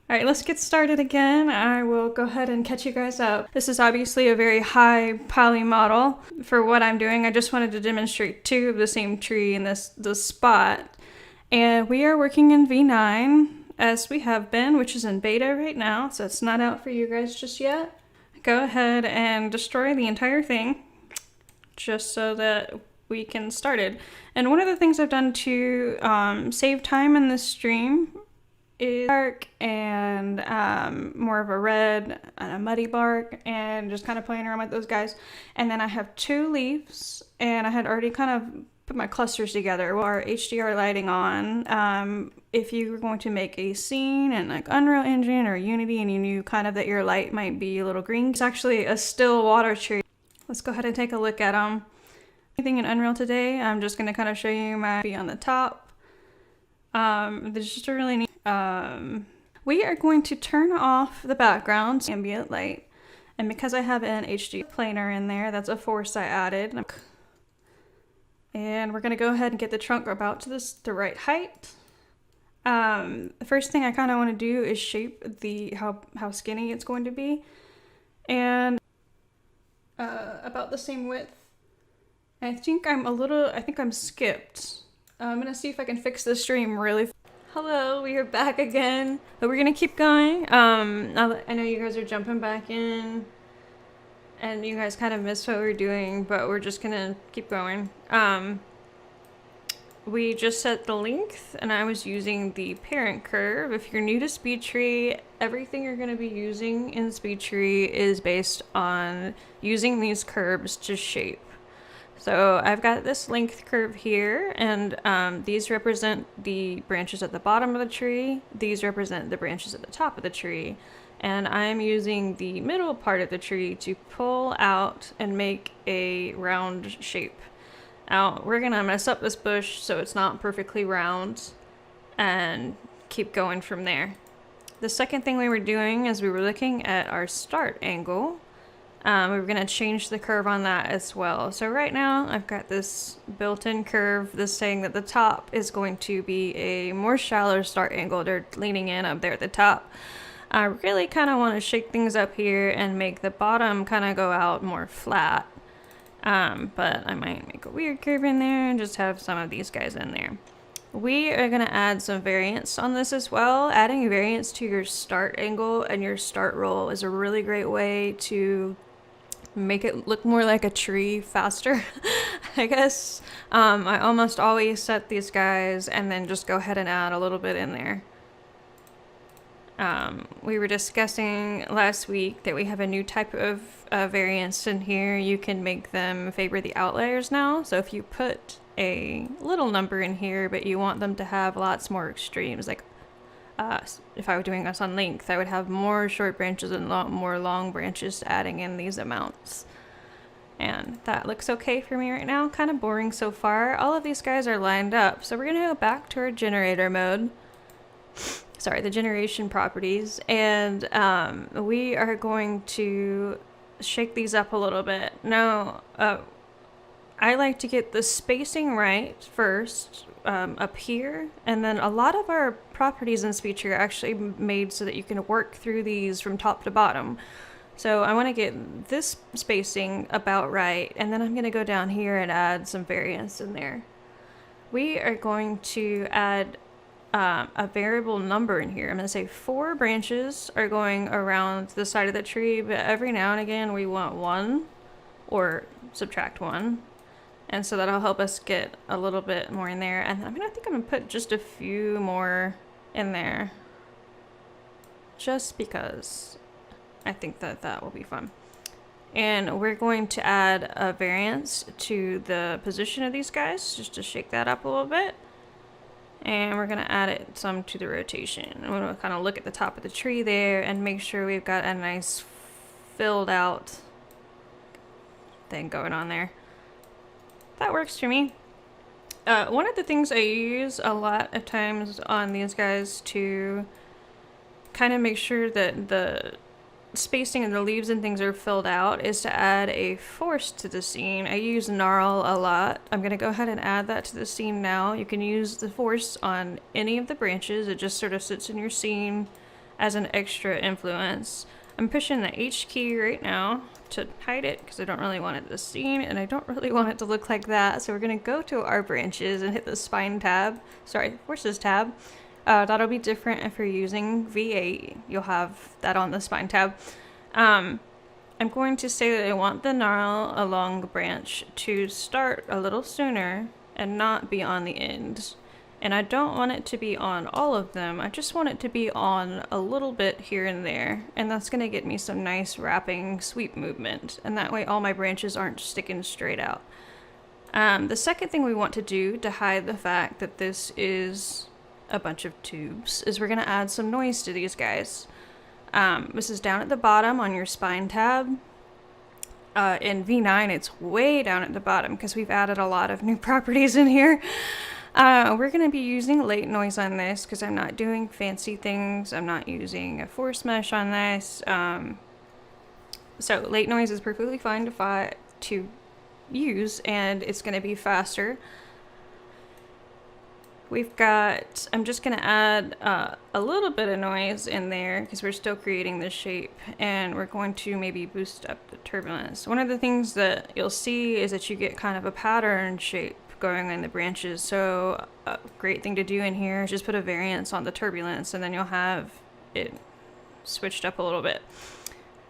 All right, let's get started again. I will go ahead and catch you guys up. This is obviously a very high poly model for what I'm doing. I just wanted to demonstrate two of the same tree in this spot. And we are working in V9 as we have been, which is in beta right now, so it's not out for you guys just yet. Go ahead and destroy the entire thing just so that we can start it. And one of the things I've done to save time in this stream is dark and more of a red and a muddy bark, and just kind of playing around with those guys. And then I have two leaves, and I had already kind of put my clusters together with our HDR lighting on. If you were going to make a scene in like Unreal Engine or Unity and you knew kind of that your light might be a little green, it's actually a still water tree. Let's go ahead and take a look at them. Anything in Unreal today, I'm just going to kind of show you my on the top. There's just a really neat we are going to turn off the background ambient light, and because I have an HD planer in there, that's a force I added, and we're going to go ahead and get the trunk about to the right height. The first thing I kind of want to do is shape the how skinny it's going to be, and about the same width. I think I'm skipped. I'm gonna see if I can fix the stream really. Hello, we are back again, but we're gonna keep going. I know you guys are jumping back in, and you guys kind of missed what we're doing, but we're just gonna keep going. We just set the length, and I was using the parent curve. If you're new to Speedtree, everything you're gonna be using in Speedtree is based on using these curves to shape. So I've got this length curve here, and these represent the branches at the bottom of the tree. These represent the branches at the top of the tree. And I'm using the middle part of the tree to pull out and make a round shape. Now, we're gonna mess up this bush so it's not perfectly round and keep going from there. The second thing we were doing is we were looking at our start angle. We were going to change the curve on that as well. So right now I've got this built-in curve, this saying that the top is going to be a more shallow start angle. They're leaning in up there at the top. I really kind of want to shake things up here and make the bottom kind of go out more flat. But I might make a weird curve in there and just have some of these guys in there. We are going to add some variance on this as well. Adding variance to your start angle and your start roll is a really great way to make it look more like a tree faster, I guess. I almost always set these guys and then just go ahead and add a little bit in there. We were discussing last week that we have a new type of variance in here. You can make them favor the outliers now. So if you put a little number in here, but you want them to have lots more extremes, like if I were doing this on length, I would have more short branches and more long branches adding in these amounts. And that looks okay for me right now. Kind of boring so far. All of these guys are lined up. So we're going to go back to our generator mode. Sorry, the generation properties. And we are going to shake these up a little bit. Now, I like to get the spacing right first up here, and then a lot of our properties in Speedtree are actually made so that you can work through these from top to bottom. So I want to get this spacing about right, and then I'm going to go down here and add some variance in there. We are going to add a variable number in here. I'm going to say 4 branches are going around the side of the tree, but every now and again we want 1 or subtract 1. And so that'll help us get a little bit more in there. And I think I'm going to put just a few more in there, just because I think that will be fun. And we're going to add a variance to the position of these guys, just to shake that up a little bit. And we're going to add it some to the rotation. I'm going to kind of look at the top of the tree there and make sure we've got a nice filled out thing going on there. That works for me. One of the things I use a lot of times on these guys to kind of make sure that the spacing of the leaves and things are filled out is to add a force to the scene. I use gnarl a lot. I'm going to go ahead and add that to the scene now. You can use the force on any of the branches. It just sort of sits in your scene as an extra influence. I'm pushing the H key right now to hide it because I don't really want it to be seen and I don't really want it to look like that. So we're going to go to our branches and hit the spine tab. Sorry, forces tab. That'll be different if you're using V8. You'll have that on the spine tab. I'm going to say that I want the gnarl along the branch to start a little sooner and not be on the end. And I don't want it to be on all of them. I just want it to be on a little bit here and there. And that's going to get me some nice wrapping sweep movement. And that way all my branches aren't sticking straight out. The second thing we want to do to hide the fact that this is a bunch of tubes is we're going to add some noise to these guys. This is down at the bottom on your spine tab. In V9, it's way down at the bottom because we've added a lot of new properties in here. We're going to be using late noise on this because I'm not doing fancy things. I'm not using a force mesh on this. So late noise is perfectly fine to use, and it's going to be faster. I'm just going to add a little bit of noise in there because we're still creating this shape, and we're going to maybe boost up the turbulence. One of the things that you'll see is that you get kind of a pattern shape going in the branches. So a great thing to do in here is just put a variance on the turbulence, and then you'll have it switched up a little bit.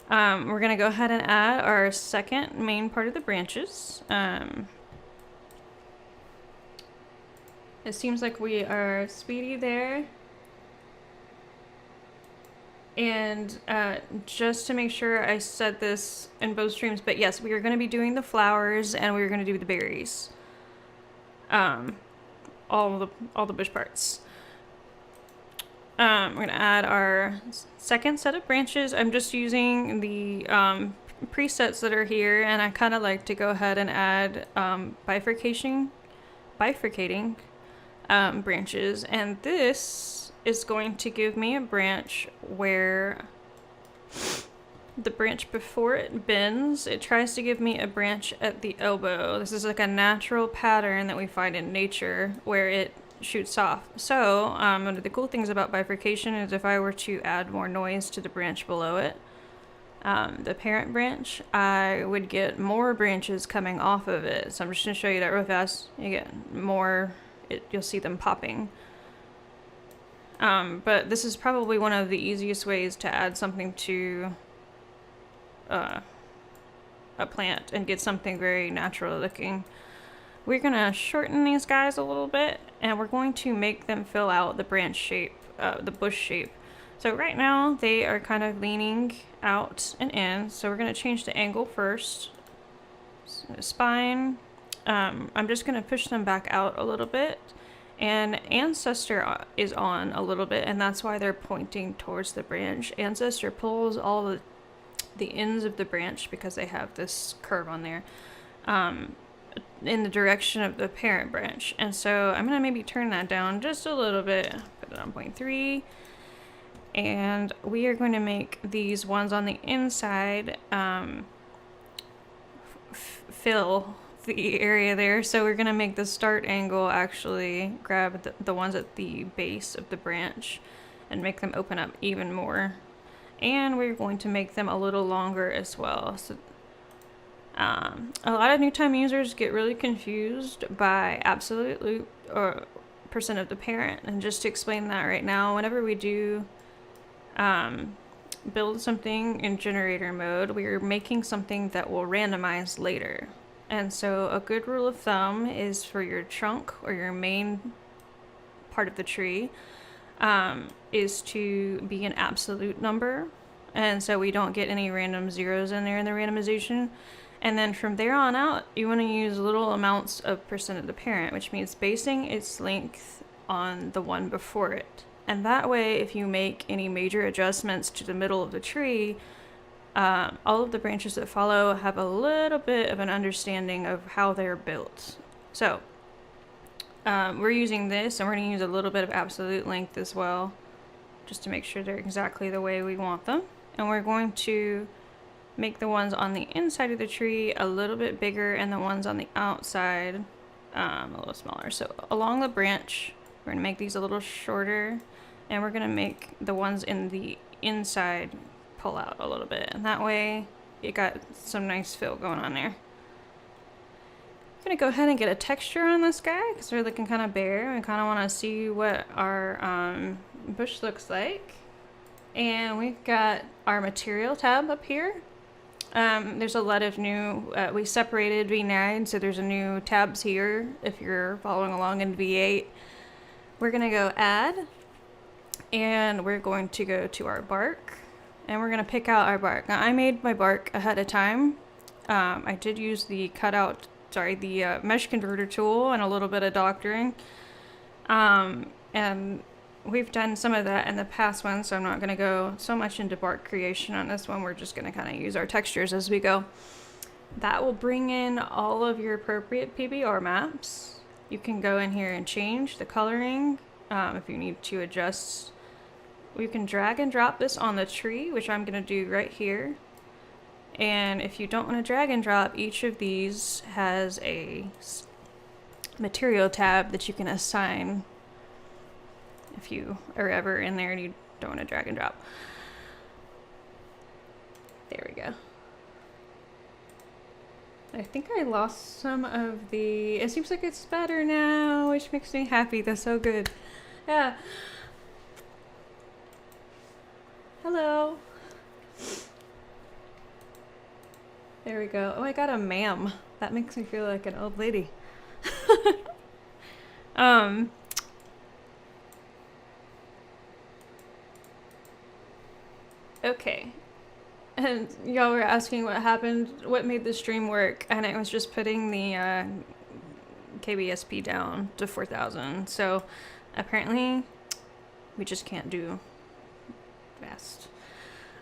We're going to go ahead and add our second main part of the branches. It seems like we are speedy there. And just to make sure I said this in both streams, but yes, we are going to be doing the flowers and we're going to do the berries. All the bush parts. We're going to add our second set of branches. I'm just using the presets that are here, and I kind of like to go ahead and add bifurcating branches, and this is going to give me a branch where the branch before it bends, it tries to give me a branch at the elbow. This is like a natural pattern that we find in nature where it shoots off. So one of the cool things about bifurcation is if I were to add more noise to the branch below it, the parent branch, I would get more branches coming off of it. So I'm just going to show you that real fast. You get more, you'll see them popping. But this is probably one of the easiest ways to add something to a plant and get something very natural looking. We're going to shorten these guys a little bit, and we're going to make them fill out the branch shape, the bush shape. So right now they are kind of leaning out and in, so we're going to change the angle first. So spine, I'm just going to push them back out a little bit, and ancestor is on a little bit, and that's why they're pointing towards the branch. Ancestor pulls all the ends of the branch because they have this curve on there in the direction of the parent branch. And so I'm going to maybe turn that down just a little bit, put it on 0.3, and we are going to make these ones on the inside fill the area there. So we're going to make the start angle actually grab the ones at the base of the branch and make them open up even more. And we're going to make them a little longer as well. So a lot of new time users get really confused by absolute loop or percent of the parent. And just to explain that right now, whenever we do build something in generator mode, we are making something that will randomize later. And so a good rule of thumb is for your trunk or your main part of the tree is to be an absolute number. And so we don't get any random zeros in there in the randomization. And then from there on out, you want to use little amounts of percent of the parent, which means basing its length on the one before it. And that way, if you make any major adjustments to the middle of the tree, all of the branches that follow have a little bit of an understanding of how they're built. So we're using this, and we're going to use a little bit of absolute length as well, just to make sure they're exactly the way we want them. And we're going to make the ones on the inside of the tree a little bit bigger and the ones on the outside a little smaller. So along the branch, we're going to make these a little shorter. and we're gonna make the ones in the inside pull out a little bit, and that way you got some nice fill going on there. I'm gonna go ahead and get a texture on this guy because they're looking kind of bare. I kind of want to see what our bush looks like. And we've got our material tab up here. There's a lot of new, we separated V9, so there's a new tabs here if you're following along in V8. We're gonna go add, and we're going to go to our bark, and we're gonna pick out our bark. Now I made my bark ahead of time. I did use the the mesh converter tool and a little bit of doctoring. And we've done some of that in the past one, so I'm not going to go so much into bark creation on this one. We're just going to kind of use our textures as we go. That will bring in all of your appropriate PBR maps. You can go in here and change the coloring if you need to adjust. We can drag and drop this on the tree, which I'm going to do right here. And if you don't want to drag and drop, each of these has a material tab that you can assign if you are ever in there and you don't want to drag and drop. There we go. I think I lost some of the... It seems like it's better now, which makes me happy. That's so good. Yeah. Hello. There we go. Oh, I got a ma'am. That makes me feel like an old lady. Okay. And y'all were asking what happened, what made the stream work, and it was just putting the KBSP down to 4,000. So apparently we just can't do fast.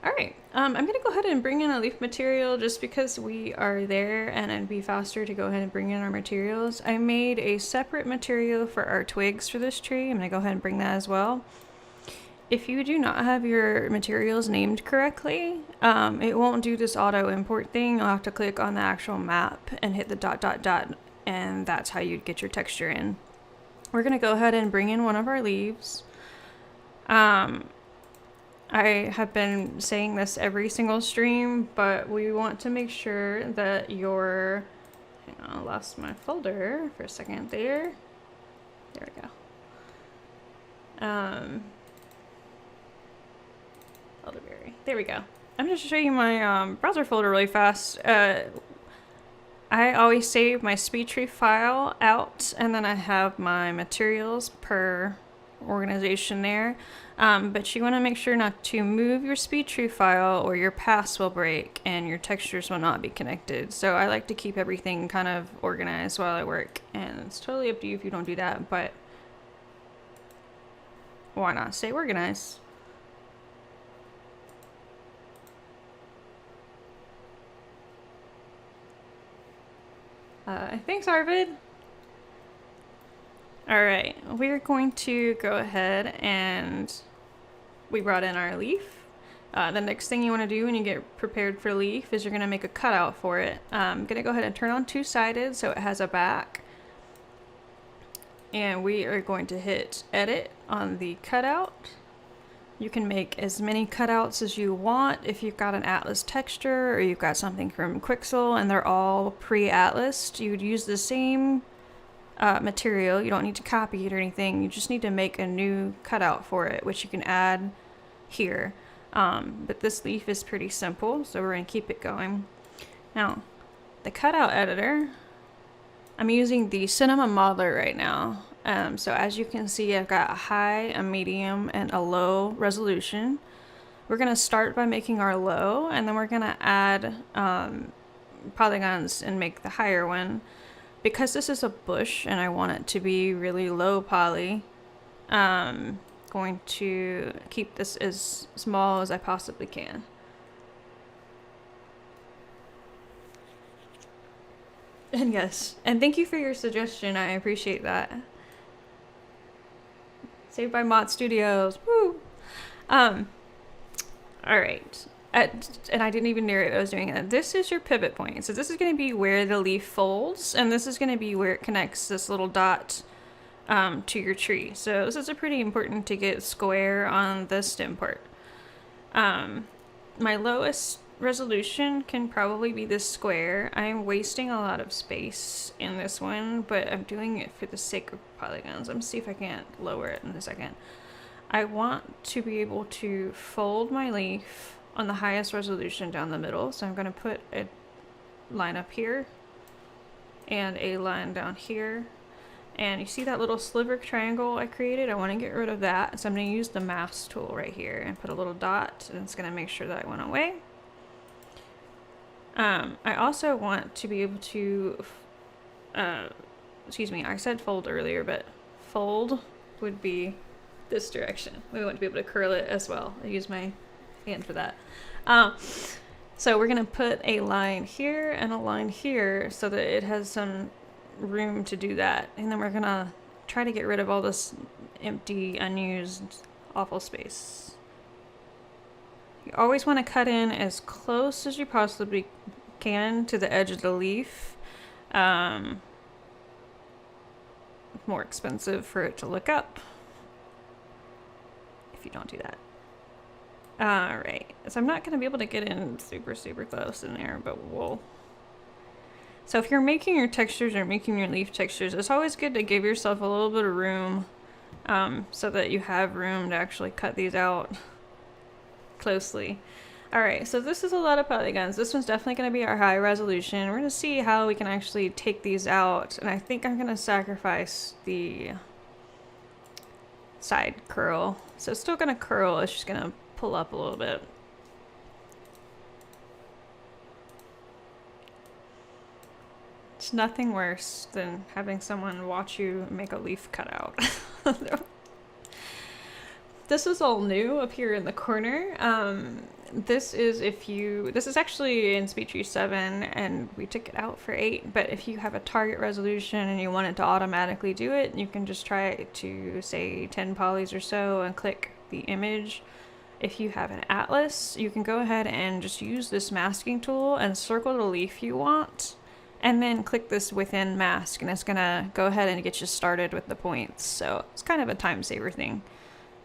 All right, I'm gonna go ahead and bring in a leaf material just because we are there, and it'd be faster to go ahead and bring in our materials. I made a separate material for our twigs for this tree. I'm gonna go ahead and bring that as well. If you do not have your materials named correctly, it won't do this auto import thing. You'll have to click on the actual map and hit the ... and that's how you'd get your texture in. We're gonna go ahead and bring in one of our leaves. I have been saying this every single stream, but we want to make sure that your... Hang on, I lost my folder for a second there. There we go. Elderberry. There we go. I'm just show you my browser folder really fast. I always save my Speedtree file out, and then I have my materials per organization there. But you want to make sure not to move your Speedtree file or your paths will break and your textures will not be connected. So I like to keep everything kind of organized while I work, and it's totally up to you if you don't do that, but why not stay organized? Thanks, Arvid. All right, we're going to go ahead and we brought in our leaf. The next thing you want to do when you get prepared for leaf is you're going to make a cutout for it. I'm going to go ahead and turn on two-sided so it has a back. And we are going to hit edit on the cutout. You can make as many cutouts as you want if you've got an atlas texture or you've got something from Quixel and they're all pre-atlased. You would use the same material. You don't need to copy it or anything. You just need to make a new cutout for it, which you can add here. But this leaf is pretty simple, so we're going to keep it going. Now, the cutout editor, I'm using the Cinema Modeler right now. So as you can see, I've got a high, a medium, and a low resolution. We're going to start by making our low, and then we're going to add polygons and make the higher one. Because this is a bush and I want it to be really low poly, I'm going to keep this as small as I possibly can. And yes, and thank you for your suggestion. I appreciate that. Saved by Mott Studios. Woo! All right. And I didn't even narrate what I was doing. This is your pivot point. So this is going to be where the leaf folds, and this is going to be where it connects this little dot to your tree. So this is a pretty important to get square on the stem part. My lowest resolution can probably be this square. I'm wasting a lot of space in this one, but I'm doing it for the sake of polygons. Let me see if I can't lower it in a second. I want to be able to fold my leaf on the highest resolution down the middle. So I'm going to put a line up here and a line down here. And you see that little sliver triangle I created? I want to get rid of that. So I'm going to use the mask tool right here and put a little dot, and it's going to make sure that I went away. I also want to be able to, excuse me, I said fold earlier, but fold would be this direction. We want to be able to curl it as well. I use my hand for that. So we're going to put a line here and a line here so that it has some room to do that. And then we're going to try to get rid of all this empty, unused, awful space. You always want to cut in as close as you possibly can to the edge of the leaf. More expensive for it to look up if you don't do that. Alright, so I'm not going to be able to get in super close in there, but we'll... So if you're making your textures or making your leaf textures, it's always good to give yourself a little bit of room, so that you have room to actually cut these out closely. Alright, so this is a lot of polygons. This one's definitely going to be our high resolution. We're going to see how we can actually take these out, and I think I'm going to sacrifice the side curl. So it's still going to curl, it's just going to pull up a little bit. It's nothing worse than having someone watch you make a leaf cutout. This is all new up here in the corner. This is actually in Speedtree 7 and we took it out for 8, but if you have a target resolution and you want it to automatically do it, you can just try to say 10 polys or so and click the image. If you have an atlas, you can go ahead and just use this masking tool and circle the leaf you want, and then click this within mask, and it's gonna go ahead and get you started with the points. So it's kind of a time saver thing.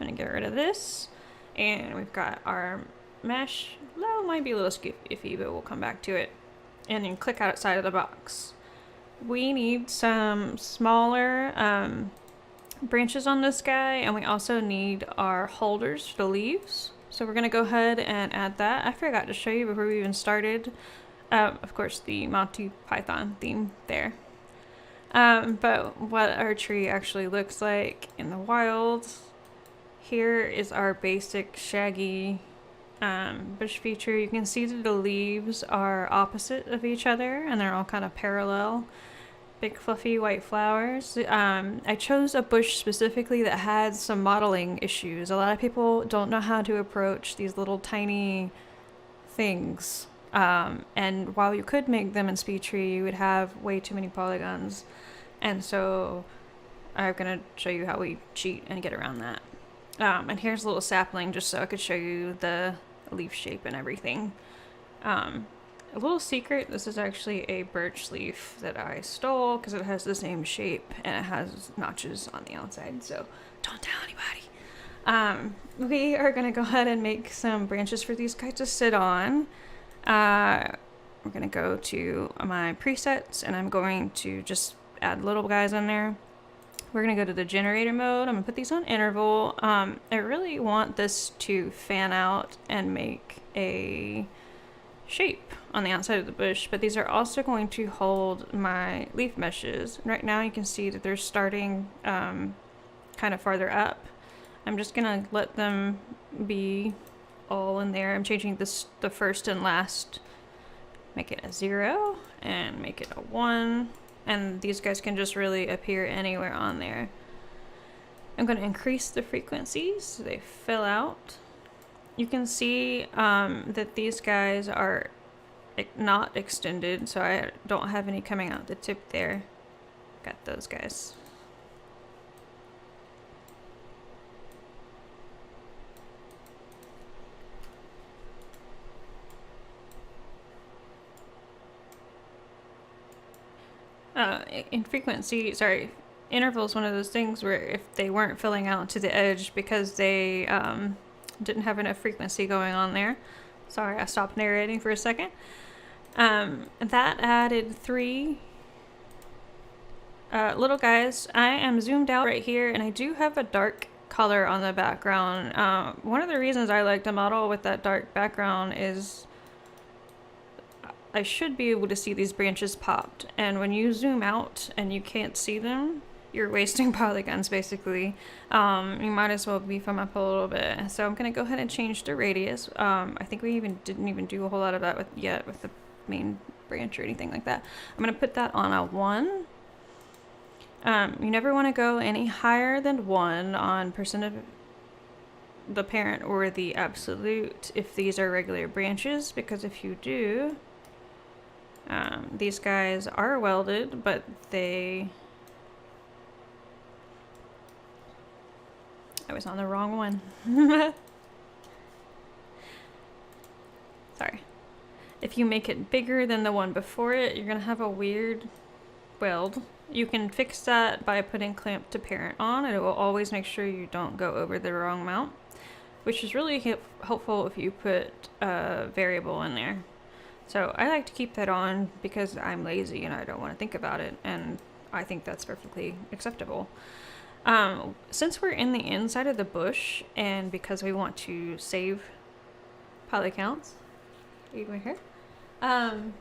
I'm gonna get rid of this, and we've got our mesh. Well, might be a little iffy, but we'll come back to it. And then click outside of the box. We need some smaller branches on this guy, and we also need our holders for the leaves. So we're gonna go ahead and add that. I forgot to show you before we even started, of course, the Monty Python theme there. But what our tree actually looks like in the wild. Here is our basic shaggy bush feature. You can see that the leaves are opposite of each other and they're all kind of parallel. Big fluffy white flowers. I chose a bush specifically that had some modeling issues. A lot of people don't know how to approach these little tiny things. And while you could make them in Speedtree, you would have way too many polygons. And so I'm going to show you how we cheat and get around that. And here's a little sapling just so I could show you the leaf shape and everything. A little secret, this is actually a birch leaf that I stole because it has the same shape and it has notches on the outside, so don't tell anybody. We are going to go ahead and make some branches for these guys to sit on. We're going to go to my presets and I'm going to just add little guys in there. We're going to go to the generator mode. I'm going to put these on interval. I really want this to fan out and make a shape on the outside of the bush, but these are also going to hold my leaf meshes. Right now you can see that they're starting kind of farther up. I'm just going to let them be all in there. I'm changing this, the first and last, make it a 0 and make it a 1. And these guys can just really appear anywhere on there. I'm going to increase the frequencies so they fill out. You can see that these guys are not extended, so I don't have any coming out the tip there. Got those guys. In frequency, sorry, interval is one of those things where if they weren't filling out to the edge because they didn't have enough frequency going on there. Sorry, I stopped narrating for a second. That added 3 little guys. I am zoomed out right here, and I do have a dark color on the background. One of the reasons I like to model with that dark background is I should be able to see these branches popped, and when you zoom out and you can't see them, you're wasting polygons basically. You might as well beef them up a little bit. So I'm gonna go ahead and change the radius. I think we didn't even do a whole lot of that with the main branch or anything like that. I'm gonna put that on a 1. You never want to go any higher than 1 on percent of the parent or the absolute if these are regular branches, because if you do, these guys are welded, but I was on the wrong one. Sorry. If you make it bigger than the one before it, you're gonna have a weird weld. You can fix that by putting clamp to parent on, and it will always make sure you don't go over the wrong mount, which is really helpful if you put a variable in there. So I like to keep that on because I'm lazy and I don't want to think about it, and I think that's perfectly acceptable. Since we're in the inside of the bush, and because we want to save poly counts, even here, and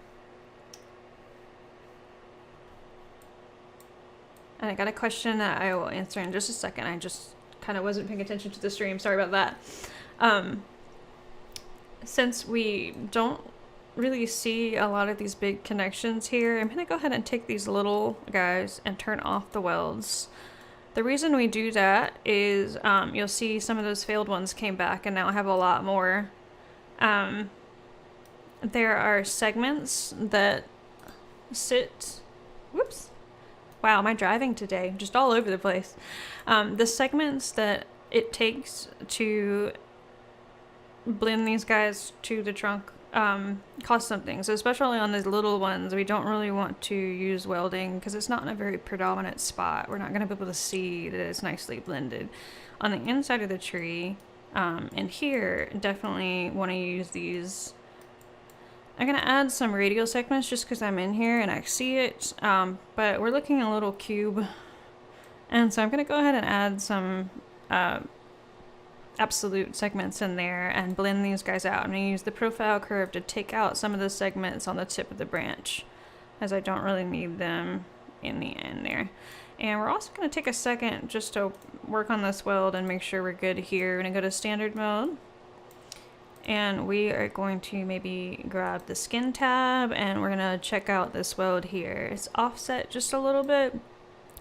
I got a question that I will answer in just a second. I just kind of wasn't paying attention to the stream. Sorry about that. Since we don't really see a lot of these big connections here, I'm going to go ahead and take these little guys and turn off the welds. The reason we do that is you'll see some of those failed ones came back, and now I have a lot more. There are segments that sit... Whoops. Wow, am I driving today? Just all over the place. The segments that it takes to blend these guys to the trunk cost something. So especially on these little ones, we don't really want to use welding because it's not in a very predominant spot. We're not going to be able to see that it's nicely blended. On the inside of the tree, and here, definitely want to use these. I'm going to add some radial segments just because I'm in here and I see it, but we're looking a little cube. And so I'm going to go ahead and add some absolute segments in there and blend these guys out. I'm going to use the profile curve to take out some of the segments on the tip of the branch, as I don't really need them in the end there. And we're also going to take a second just to work on this weld and make sure we're good here. We're going to go to standard mode. And we are going to maybe grab the skin tab, and we're going to check out this weld here. It's offset just a little bit.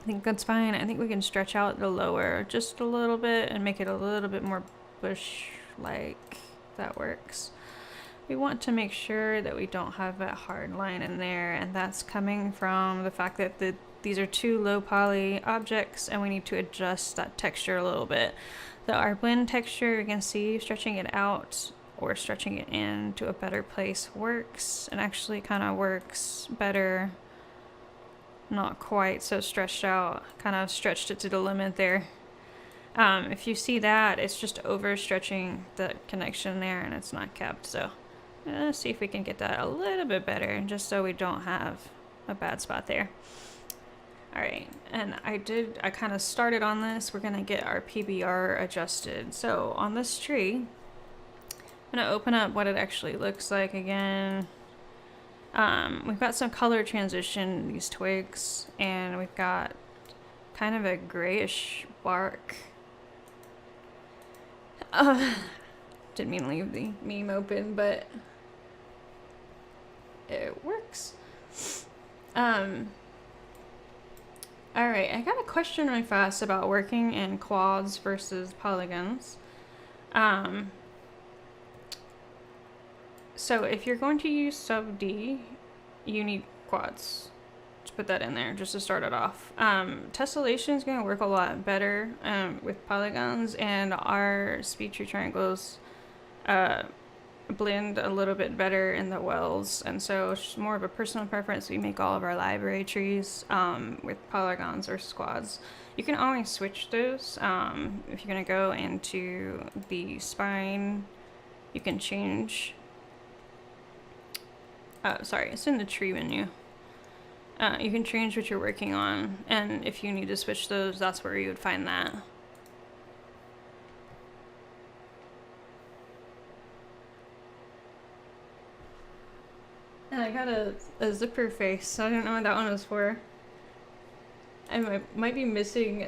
I think that's fine. I think we can stretch out the lower just a little bit and make it a little bit more bush-like. That works. We want to make sure that we don't have that hard line in there, and that's coming from the fact that these are 2 low poly objects, and we need to adjust that texture a little bit. Our blend texture, you can see stretching it out or stretching it into a better place works, and actually kind of works better. Not quite so stretched out, kind of stretched it to the limit there. If you see that, it's just overstretching the connection there, and it's not kept. So let's see if we can get that a little bit better, just so we don't have a bad spot there. All right, and I kind of started on this. We're gonna get our PBR adjusted. So on this tree, I'm gonna open up what it actually looks like again. We've got some color transition in these twigs, and we've got kind of a grayish bark. Didn't mean to leave the meme open, but it works. Alright, I got a question really fast about working in quads versus polygons. So if you're going to use sub D, you need quads. Just put that in there just to start it off. Tessellation is going to work a lot better with polygons, and our Speedtree triangles blend a little bit better in the welds, and so it's more of a personal preference. We make all of our library trees with polygons or squads. You can always switch those. If you're gonna go into the spine, you can change. Sorry, it's in the tree menu. You can change what you're working on, and if you need to switch those, that's where you would find that. And I got a zipper face. I don't know what that one was for. I might be missing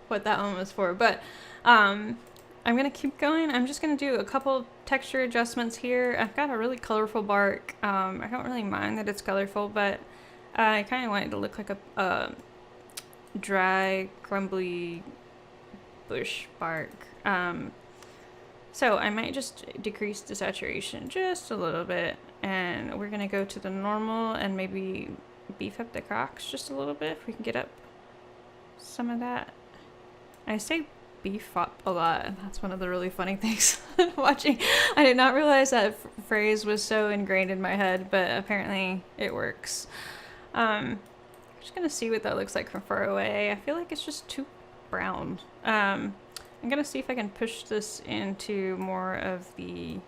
what that one was for, but I'm gonna keep going. I'm just gonna do a couple texture adjustments here. I've got a really colorful bark. I don't really mind that it's colorful, but I kind of want it to look like a dry, crumbly bush bark. So I might just decrease the saturation just a little bit, and we're gonna go to the normal and maybe beef up the cracks just a little bit if we can get up some of that. I say beef up a lot, and that's one of the really funny things watching. I did not realize that phrase was so ingrained in my head, but apparently it works. I'm just gonna see what that looks like from far away. I feel like it's just too brown. I'm gonna see if I can push this into more of the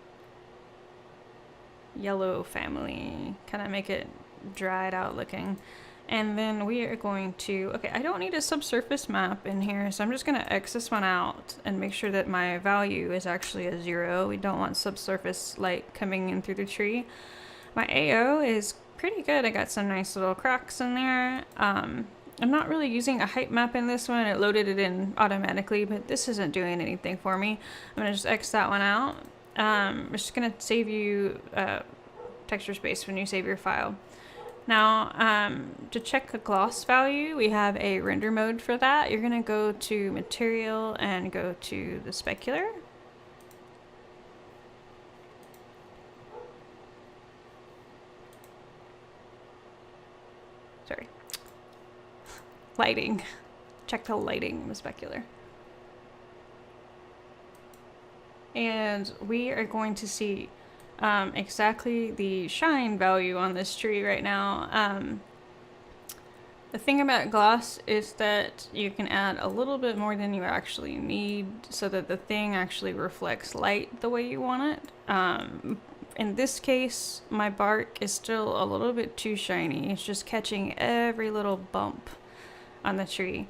yellow family, kind of make it dried out looking. And then we are going to, okay, I don't need a subsurface map in here, so I'm just gonna X this one out and make sure that my value is actually a 0. We don't want subsurface light coming in through the tree. My AO is pretty good. I got some nice little cracks in there. I'm not really using a height map in this one. It loaded it in automatically, but this isn't doing anything for me. I'm gonna just X that one out. I'm just gonna save you texture space when you save your file. Now, to check the gloss value, we have a render mode for that. You're gonna go to material and go to the specular. Sorry. Lighting. Check the lighting of the specular. And we are going to see exactly the shine value on this tree right now. The thing about gloss is that you can add a little bit more than you actually need so that the thing actually reflects light the way you want it. In this case, my bark is still a little bit too shiny. It's just catching every little bump on the tree,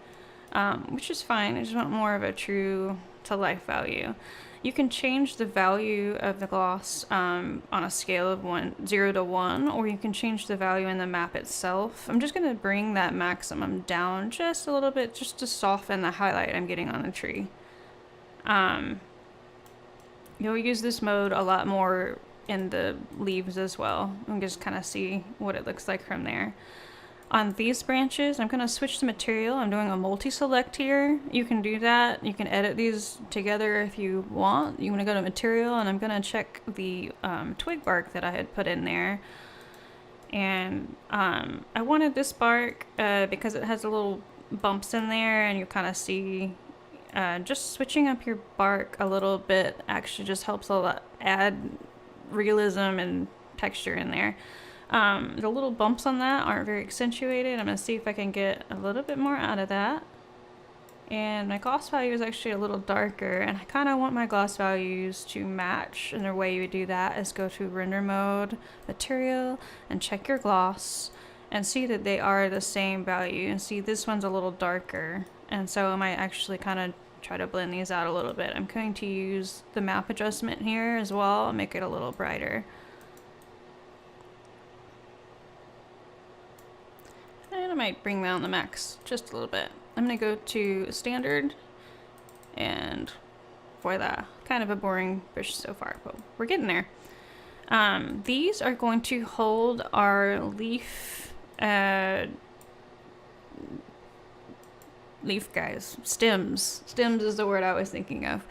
which is fine. I just want more of a true to life value. You can change the value of the gloss on a scale of 0 to 1, or you can change the value in the map itself. I'm just going to bring that maximum down just a little bit, just to soften the highlight I'm getting on the tree. You'll use this mode a lot more in the leaves as well, and just kind of see what it looks like from there. On these branches, I'm going to switch the material. I'm doing a multi-select here. You can do that. You can edit these together if you want. You want to go to material, and I'm going to check the twig bark that I had put in there. And I wanted this bark because it has a little bumps in there, and you kind of see just switching up your bark a little bit actually just helps a lot, add realism and texture in there. The little bumps on that aren't very accentuated. I'm going to see if I can get a little bit more out of that. And my gloss value is actually a little darker, and I kind of want my gloss values to match. And the way you would do that is go to render mode, material, and check your gloss and see that they are the same value. And see, this one's a little darker, and so I might actually kind of try to blend these out a little bit. I'm going to use the map adjustment here as well, make it a little brighter. And I might bring down the max just a little bit. I'm going to go to standard, and for that, kind of a boring bush so far, but we're getting there. These are going to hold our leaf, stems. Stems is the word I was thinking of.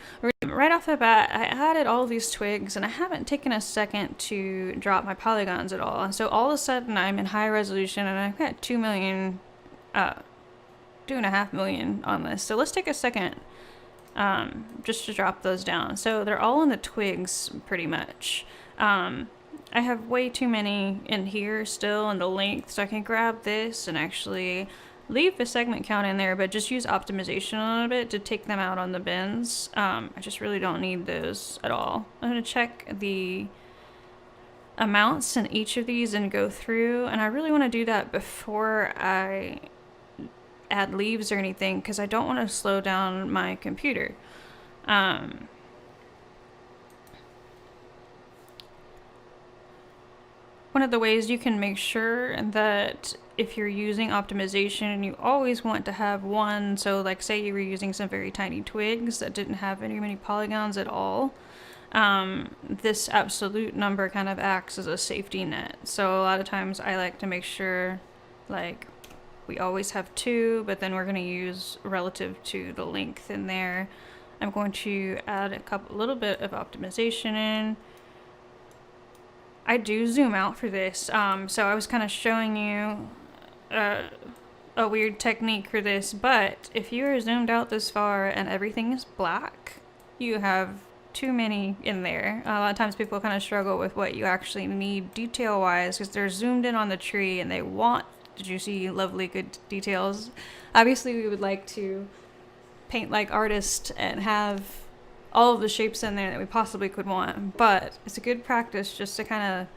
Right off the bat, I added all these twigs, and I haven't taken a second to drop my polygons at all. And so all of a sudden, I'm in high resolution, and I've got 2.5 million on this. So let's take a second just to drop those down. So they're all in the twigs pretty much. I have way too many in here still in the length, so I can grab this and actually leave the segment count in there, but just use optimization a little bit to take them out on the bends. I just really don't need those at all. I'm going to check the amounts in each of these and go through, and I really want to do that before I add leaves or anything, because I don't want to slow down my computer. One of the ways you can make sure that if you're using optimization, you always want to have one, so like say you were using some very tiny twigs that didn't have many polygons at all, this absolute number kind of acts as a safety net. So a lot of times I like to make sure like we always have 2, but then we're going to use relative to the length in there. I'm going to add a little bit of optimization in. I do zoom out for this, so I was kind of showing you a weird technique for this, but if you are zoomed out this far and everything is black, you have too many in there. A lot of times people kind of struggle with what you actually need detail-wise because they're zoomed in on the tree and they want juicy, lovely, good details. Obviously, we would like to paint like artists and have all of the shapes in there that we possibly could want, but it's a good practice just to kind of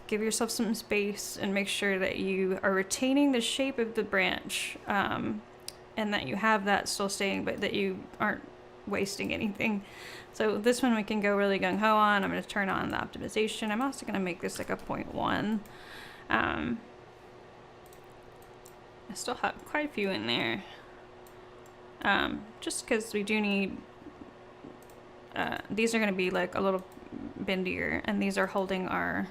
give yourself some space and make sure that you are retaining the shape of the branch, and that you have that still staying, but that you aren't wasting anything. So this one we can go really gung-ho on. I'm going to turn on the optimization. I'm also going to make this like a 0.1. I still have quite a few in there, just because we do need these are going to be like a little bendier, and these are holding our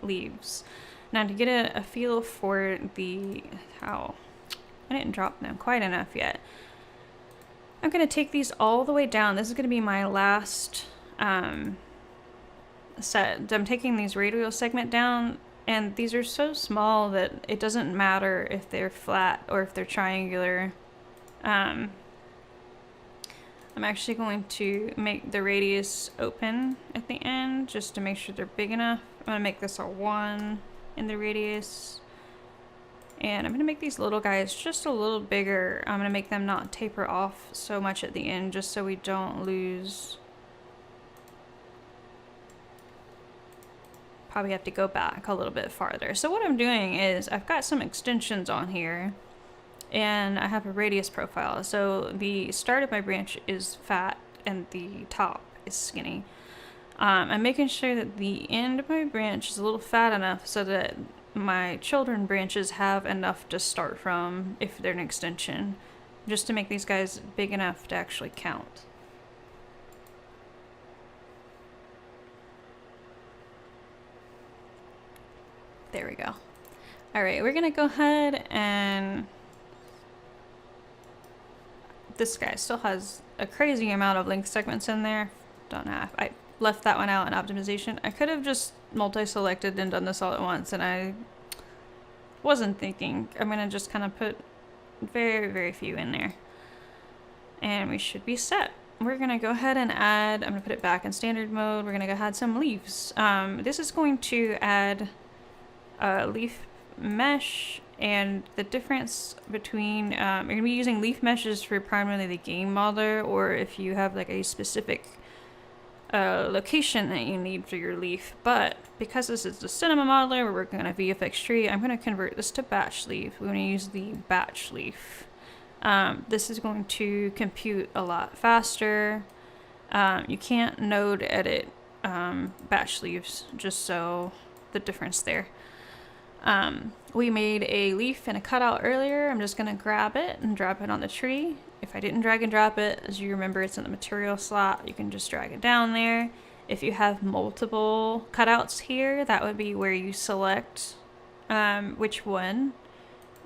leaves. Now to get a feel for how I didn't drop them quite enough yet, I'm going to take these all the way down. This is going to be my last set. I'm taking these radial segment down, and these are so small that it doesn't matter if they're flat or if they're triangular. I'm actually going to make the radius open at the end just to make sure they're big enough. I'm going to make this a 1 in the radius. And I'm going to make these little guys just a little bigger. I'm going to make them not taper off so much at the end just so we don't lose. Probably have to go back a little bit farther. So what I'm doing is I've got some extensions on here, and I have a radius profile. So the start of my branch is fat and the top is skinny. I'm making sure that the end of my branch is a little fat enough so that my children branches have enough to start from if they're an extension, just to make these guys big enough to actually count. There we go. All right, we're gonna go ahead and this guy still has a crazy amount of link segments in there. Don't know if I left that one out in optimization. I could have just multi-selected and done this all at once, and I wasn't thinking. I'm gonna just kind of put very few in there, and we should be set. We're gonna go ahead and add, I'm gonna put it back in standard mode. We're gonna go add some leaves. This is going to add leaf mesh, and the difference between you're gonna be using leaf meshes for primarily the game modeler, or if you have like a specific location that you need for your leaf. But because this is the cinema modeler, we're working on a VFX tree, I'm going to convert this to batch leaf. We're going to use the batch leaf. This is going to compute a lot faster. You can't node edit batch leaves, just so the difference there. We made a leaf and a cutout earlier. I'm just going to grab it and drop it on the tree. If I didn't drag and drop it, as you remember, it's in the material slot. You can just drag it down there. If you have multiple cutouts here, that would be where you select which one.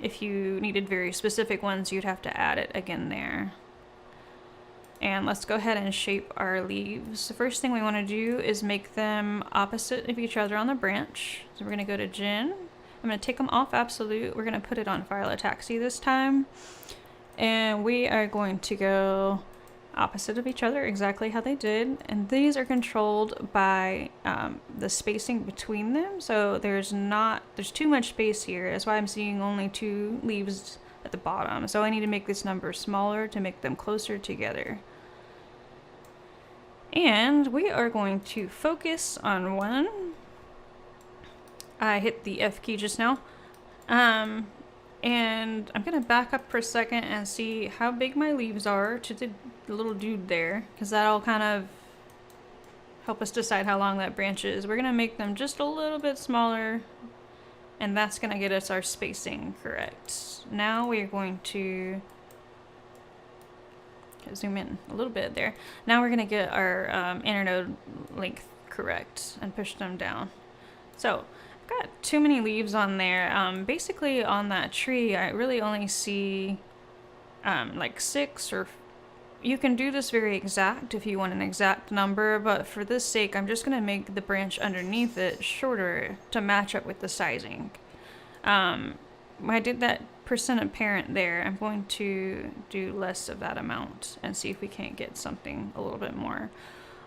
If you needed very specific ones, you'd have to add it again there. And let's go ahead and shape our leaves. The first thing we want to do is make them opposite of each other on the branch. So we're going to go to Gen. I'm going to take them off absolute. We're going to put it on Phyllotaxy this time. And we are going to go opposite of each other, exactly how they did. And these are controlled by the spacing between them. So there's too much space here. That's why I'm seeing only 2 leaves at the bottom. So I need to make this number smaller to make them closer together. And we are going to focus on one. I hit the F key just now. And I'm going to back up for a second and see how big my leaves are to the little dude there, because that'll kind of help us decide how long that branch is. We're going to make them just a little bit smaller, and that's going to get us our spacing correct. Now we're going to zoom in a little bit there. Now we're going to get our internode length correct and push them down. So got too many leaves on there. Basically on that tree I really only see like 6, or you can do this very exact if you want an exact number, but for this sake I'm just going to make the branch underneath it shorter to match up with the sizing. I did that percent apparent there. I'm going to do less of that amount and see if we can't get something a little bit more.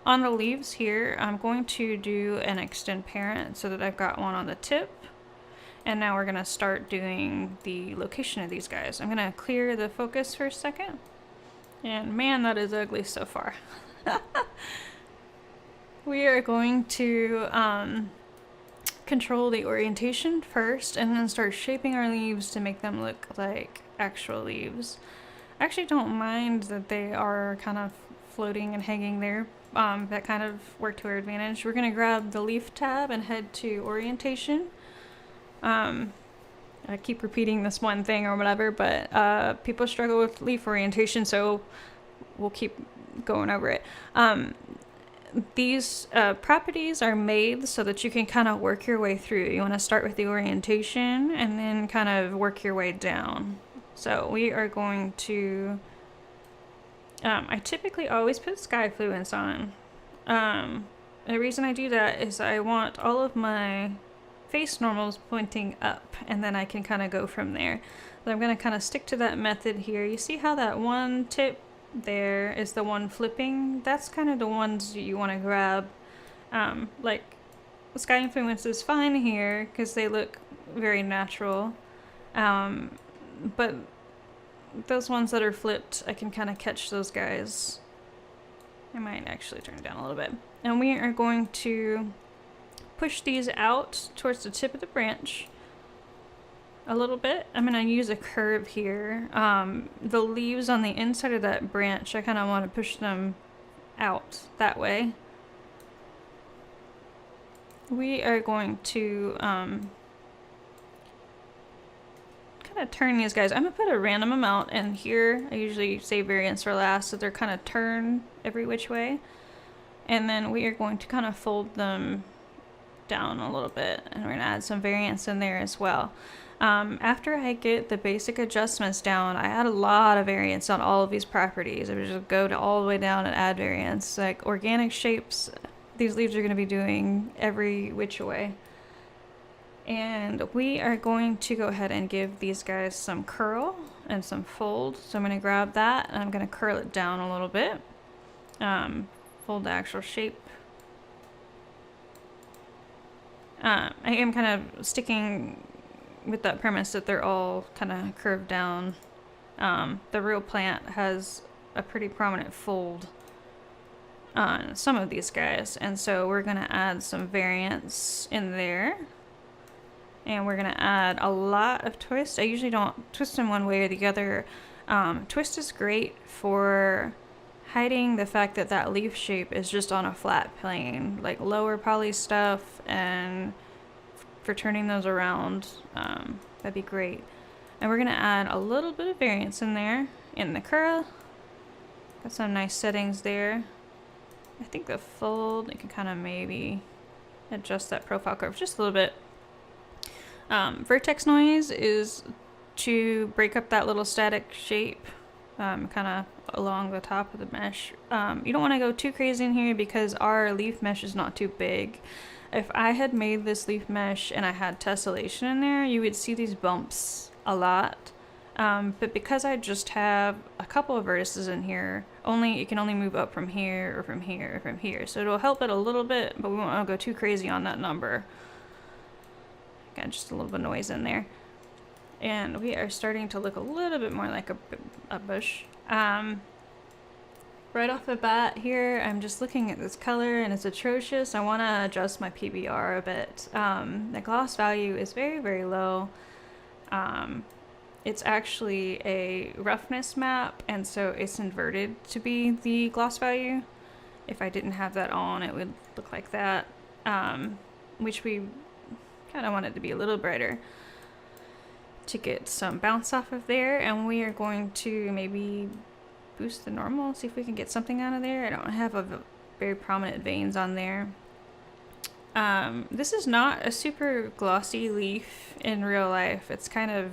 On the leaves here, I'm going to do an extend parent so that I've got one on the tip. And now we're going to start doing the location of these guys. I'm going to clear the focus for a second. And man, that is ugly so far. We are going to control the orientation first and then start shaping our leaves to make them look like actual leaves. I actually don't mind that they are kind of floating and hanging there. That kind of worked to our advantage. We're going to grab the leaf tab and head to orientation. I keep repeating this one thing or whatever, but people struggle with leaf orientation, so we'll keep going over it. These properties are made so that you can kind of work your way through. You want to start with the orientation and then kind of work your way down. So we are going to... I typically always put sky fluence on. The reason I do that is I want all of my face normals pointing up, and then I can kind of go from there. So I'm going to kind of stick to that method here. You see how that one tip there is the one flipping? That's kind of the ones you want to grab. Like, sky influence is fine here because they look very natural. But those ones that are flipped, I can kind of catch those guys. I might actually turn it down a little bit. And we are going to push these out towards the tip of the branch a little bit. I'm going to use a curve here. The leaves on the inside of that branch, I kind of want to push them out that way. We are going to turn these guys. I'm gonna put a random amount in here. I usually save variance for last, so they're kind of turn every which way. And then we are going to kind of fold them down a little bit, and we're gonna add some variance in there as well. After I get the basic adjustments down, I add a lot of variance on all of these properties. I would just go to all the way down and add variance. Like organic shapes, these leaves are gonna be doing every which way. And we are going to go ahead and give these guys some curl and some fold. So I'm going to grab that and I'm going to curl it down a little bit. Fold the actual shape. I am kind of sticking with that premise that they're all kind of curved down. The real plant has a pretty prominent fold on some of these guys. And so we're going to add some variance in there. And we're going to add a lot of twist. I usually don't twist them one way or the other. Twist is great for hiding the fact that that leaf shape is just on a flat plane, like lower poly stuff, and for turning those around, that'd be great. And we're going to add a little bit of variance in there in the curl. Got some nice settings there. I think the fold, you can kind of maybe adjust that profile curve just a little bit. Vertex noise is to break up that little static shape, kind of along the top of the mesh. You don't want to go too crazy in here because our leaf mesh is not too big. If I had made this leaf mesh and I had tessellation in there, you would see these bumps a lot. But because I just have a couple of vertices in here, it can only move up from here or from here or from here. So it'll help it a little bit, but we won't go too crazy on that number. Got just a little bit of noise in there. And we are starting to look a little bit more like a bush. Right off the bat here, I'm just looking at this color and it's atrocious. I want to adjust my PBR a bit. The gloss value is very, very low. It's actually a roughness map, and so it's inverted to be the gloss value. If I didn't have that on, it would look like that, which we kind of wanted to be a little brighter to get some bounce off of there. And we are going to maybe boost the normal, see if we can get something out of there. I don't have a very prominent veins on there. This is not a super glossy leaf in real life. It's kind of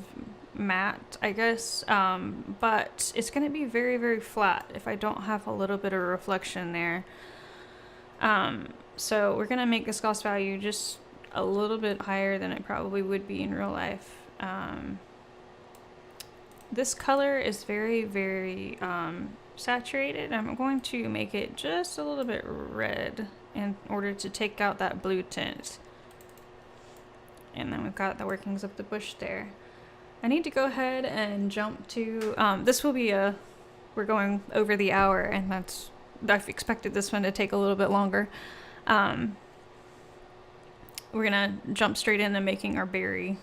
matte, I guess, but it's going to be very, very flat if I don't have a little bit of reflection there. So we're going to make this gloss value just a little bit higher than it probably would be in real life. This color is very, very saturated. I'm going to make it just a little bit red in order to take out that blue tint. And then we've got the workings of the bush there. I need to go ahead and jump to, this will be we're going over the hour, and I've expected this one to take a little bit longer. We're gonna jump straight into making our berry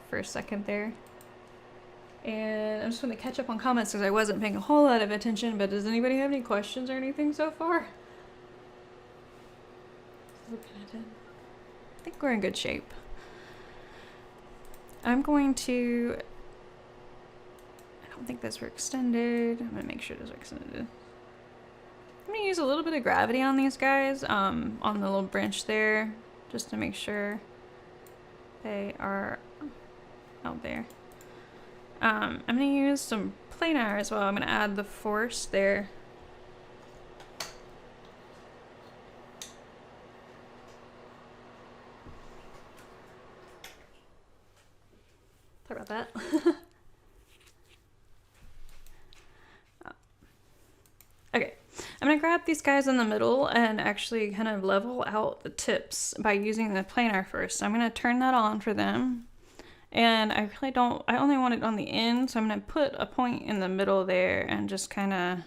for a second there. And I'm just gonna catch up on comments because I wasn't paying a whole lot of attention, but does anybody have any questions or anything so far? I think we're in good shape. I'm going to, I don't think those were extended. I'm gonna make sure those are extended. I'm gonna use a little bit of gravity on these guys, on the little branch there, just to make sure they are out there. I'm gonna use some planar as well. I'm gonna add the force there. Sorry about that. Okay, I'm gonna grab these guys in the middle and actually kind of level out the tips by using the planar first. I'm gonna turn that on for them. And I only want it on the end, so I'm gonna put a point in the middle there and just kind of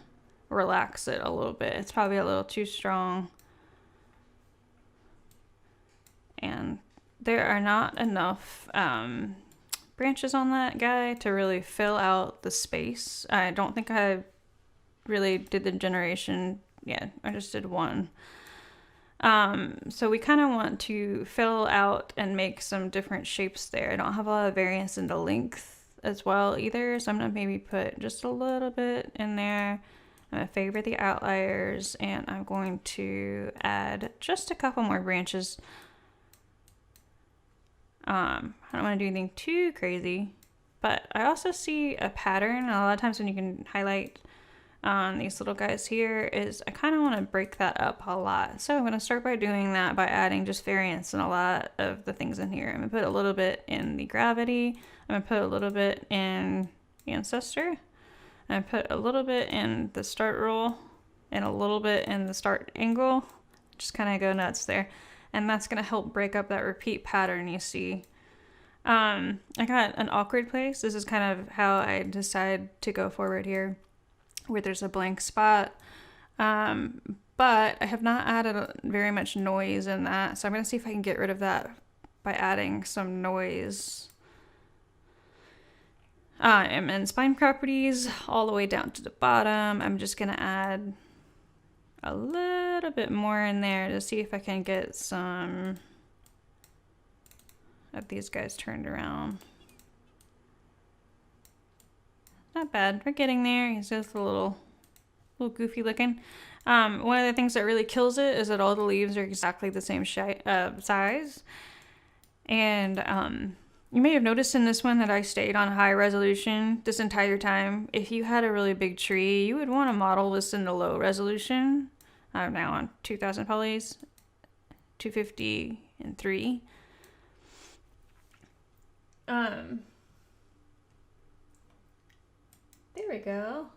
relax it a little bit. It's probably a little too strong. And there are not enough branches on that guy to really fill out the space. I don't think I really did the generation. Yeah, I just did one. So we kind of want to fill out and make some different shapes there. I don't have a lot of variance in the length as well either, so I'm gonna maybe put just a little bit in there. I'm gonna favor the outliers, and I'm going to add just a couple more branches. I don't want to do anything too crazy, but I also see a pattern. A lot of times when you can highlight on these little guys here, is I kind of want to break that up a lot. So I'm going to start by doing that by adding just variance in a lot of the things in here. I'm going to put a little bit in the gravity. I'm going to put a little bit in the ancestor. I'm going to put a little bit in the start roll and a little bit in the start angle. Just kind of go nuts there. And that's going to help break up that repeat pattern you see. I got an awkward place. This is kind of how I decide to go forward here, where there's a blank spot. But I have not added very much noise in that. So I'm going to see if I can get rid of that by adding some noise. I'm in spine properties all the way down to the bottom. I'm just going to add a little bit more in there to see if I can get some of these guys turned around. Not bad. We're getting there. He's just a little goofy looking. One of the things that really kills it is that all the leaves are exactly the same size. And you may have noticed in this one that I stayed on high resolution this entire time. If you had a really big tree, you would want to model this in the low resolution. I'm now on 2000 polys, 250 and 3. There we go.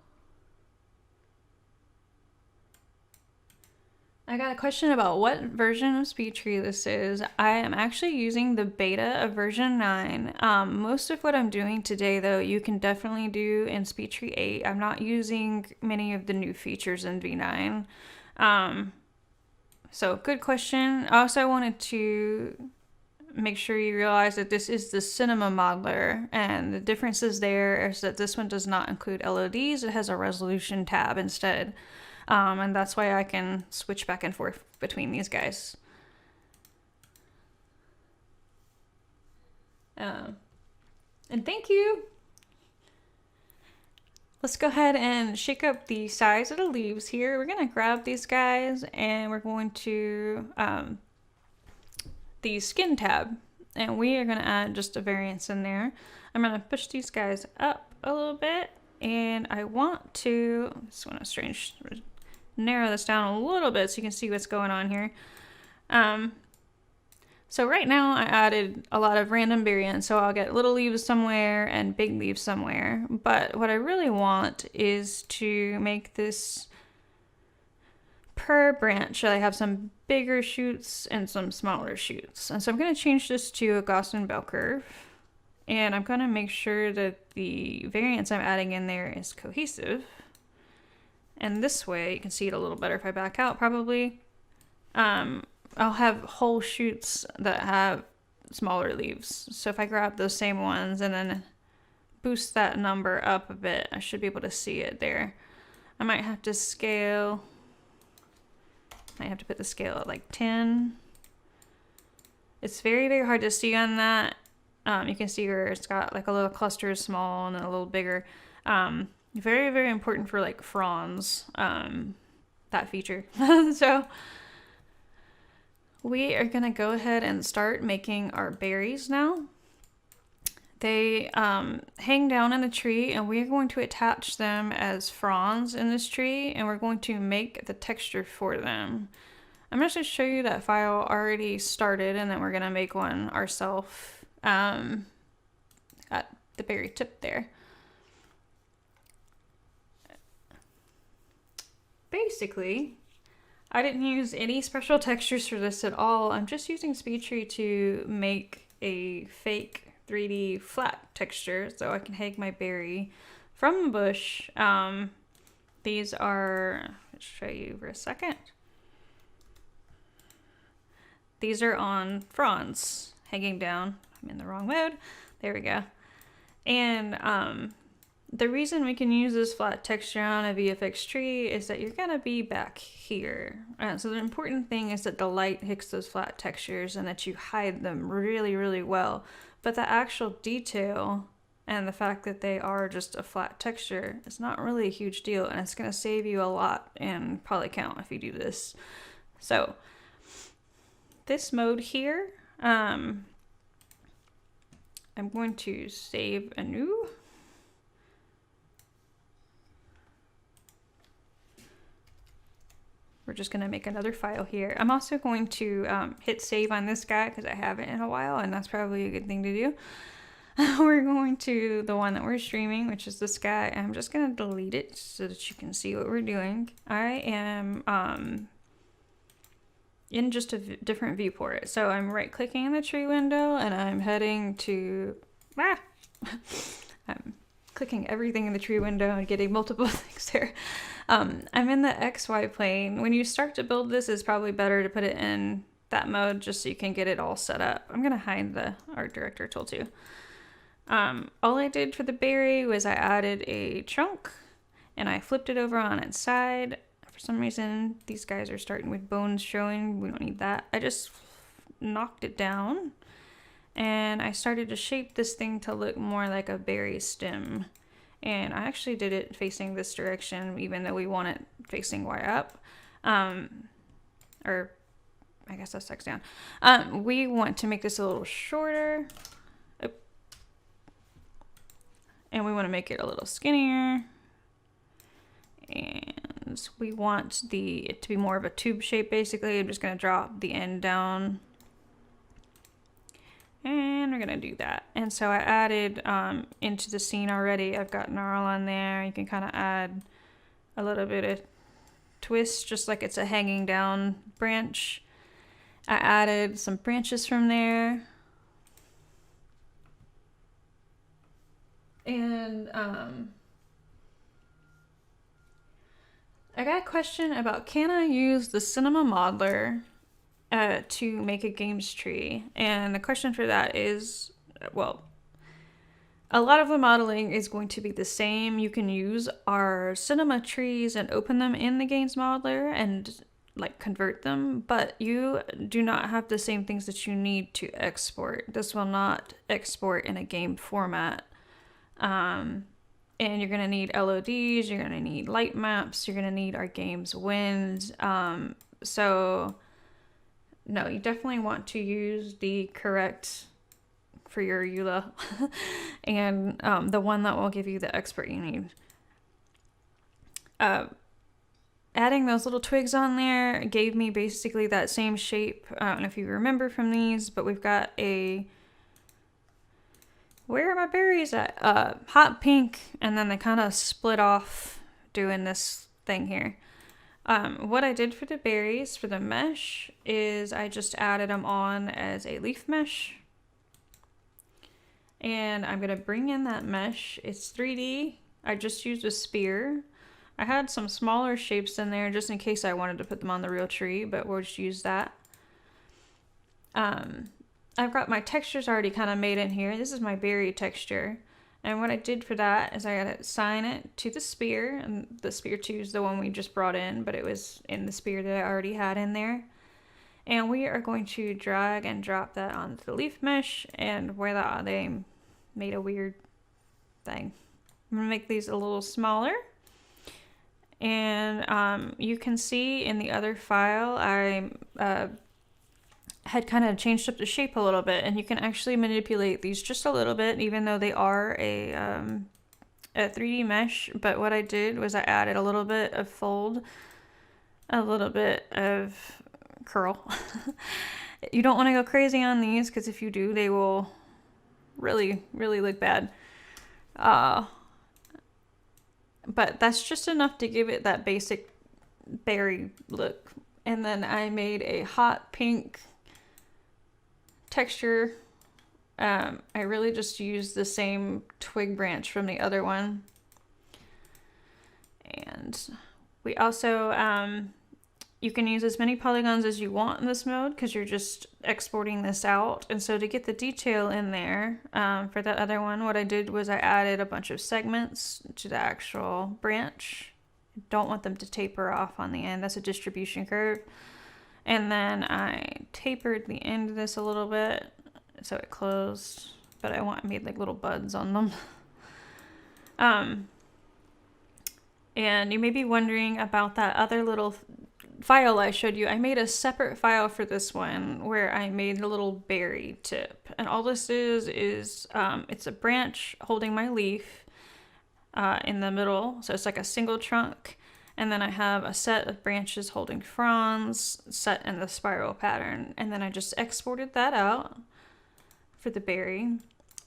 I got a question about what version of Speedtree this is. I am actually using the beta of version 9. Most of what I'm doing today, though, you can definitely do in Speedtree 8. I'm not using many of the new features in V9. So, good question. I also wanted to make sure you realize that this is the cinema modeler, and the differences there is that this one does not include LODs. It has a resolution tab instead. And that's why I can switch back and forth between these guys. And thank you. Let's go ahead and shake up the size of the leaves here. We're going to grab these guys and we're going to the skin tab. And we are going to add just a variance in there. I'm going to push these guys up a little bit. And I want to, just want to narrow this down a little bit so you can see what's going on here. So right now I added a lot of random variants, so I'll get little leaves somewhere and big leaves somewhere. But what I really want is to make this per branch. So I have some bigger shoots and some smaller shoots. And so I'm going to change this to a Gaussian bell curve. And I'm going to make sure that the variance I'm adding in there is cohesive. And this way, you can see it a little better if I back out probably. I'll have whole shoots that have smaller leaves. So if I grab those same ones and then boost that number up a bit, I should be able to see it there. I might have to scale. I might have to put the scale at like 10. It's very, very hard to see on that. You can see where it's got like a little cluster is small and then a little bigger. Very, very important for like fronds, that feature. So we are going to go ahead and start making our berries now. They hang down in the tree and we're going to attach them as fronds in this tree and we're going to make the texture for them. I'm just going to show you that file already started and then we're going to make one ourselves at the berry tip there. Basically, I didn't use any special textures for this at all. I'm just using Speedtree to make a fake 3D flat texture so I can hang my berry from the bush. These are, let's show you for a second. These are on fronds hanging down. I'm in the wrong mode. There we go. And the reason we can use this flat texture on a VFX tree is that you're going to be back here. So the important thing is that the light hits those flat textures and that you hide them really, really well. But the actual detail and the fact that they are just a flat texture is not really a huge deal. And it's going to save you a lot in poly count if you do this. So this mode here, I'm going to save anew. We're just going to make another file here. I'm also going to hit save on this guy because I haven't in a while, and that's probably a good thing to do. We're going to the one that we're streaming, which is this guy. I'm just going to delete it so that you can see what we're doing. I am in just a different viewport. So I'm right-clicking in the tree window, and I'm heading to... I'm clicking everything in the tree window and getting multiple things there. I'm in the XY plane. When you start to build this, it's probably better to put it in that mode just so you can get it all set up. I'm going to hide the art director tool too. All I did for the berry was I added a trunk and I flipped it over on its side. For some reason, these guys are starting with bones showing. We don't need that. I just knocked it down and I started to shape this thing to look more like a berry stem. And I actually did it facing this direction, even though we want it facing Y up. Or I guess that's X down. We want to make this a little shorter. And we want to make it a little skinnier. And we want it to be more of a tube shape, basically. I'm just going to drop the end down. And we're gonna do that. And so I added into the scene already. I've got gnarl on there. You can kind of add a little bit of twist, just like it's a hanging down branch. I added some branches from there. And I got a question about, can I use the Cinema Modeler to make a games tree? And the question for that is, well, a lot of the modeling is going to be the same. You can use our cinema trees and open them in the games modeler and like convert them, but you do not have the same things that you need to export. This will not export in a game format. And you're going to need LODs, you're going to need light maps, you're going to need our game's wind. So no, you definitely want to use the correct for your EULA and the one that will give you the export you need. Adding those little twigs on there gave me basically that same shape. I don't know if you remember from these, but we've got a, where are my berries at? Hot pink, and then they kind of split off doing this thing here. What I did for the berries, for the mesh, is I just added them on as a leaf mesh. And I'm going to bring in that mesh. It's 3D. I just used a spear. I had some smaller shapes in there just in case I wanted to put them on the real tree, but we'll just use that. I've got my textures already kind of made in here. This is my berry texture. And what I did for that is I got to assign it to the spear. And the spear 2 is the one we just brought in, but it was in the spear that I already had in there. And we are going to drag and drop that onto the leaf mesh, and where they made a weird thing. I'm going to make these a little smaller. And you can see in the other file, I had kind of changed up the shape a little bit, and you can actually manipulate these just a little bit, even though they are a 3D mesh. But what I did was I added a little bit of fold, a little bit of curl. You don't want to go crazy on these, because if you do, they will really, really look bad. But that's just enough to give it that basic berry look. And then I made a hot pink texture. I really just used the same twig branch from the other one. And we also, you can use as many polygons as you want in this mode, because you're just exporting this out. And so to get the detail in there, for that other one, what I did was I added a bunch of segments to the actual branch. Don't want them to taper off on the end. That's a distribution curve. And then I tapered the end of this a little bit so it closed, but I made like little buds on them. And you may be wondering about that other little file I showed you. I made a separate file for this one where I made a little berry tip. And all this is it's a branch holding my leaf in the middle. So it's like a single trunk. And then I have a set of branches holding fronds set in the spiral pattern. And then I just exported that out for the berry.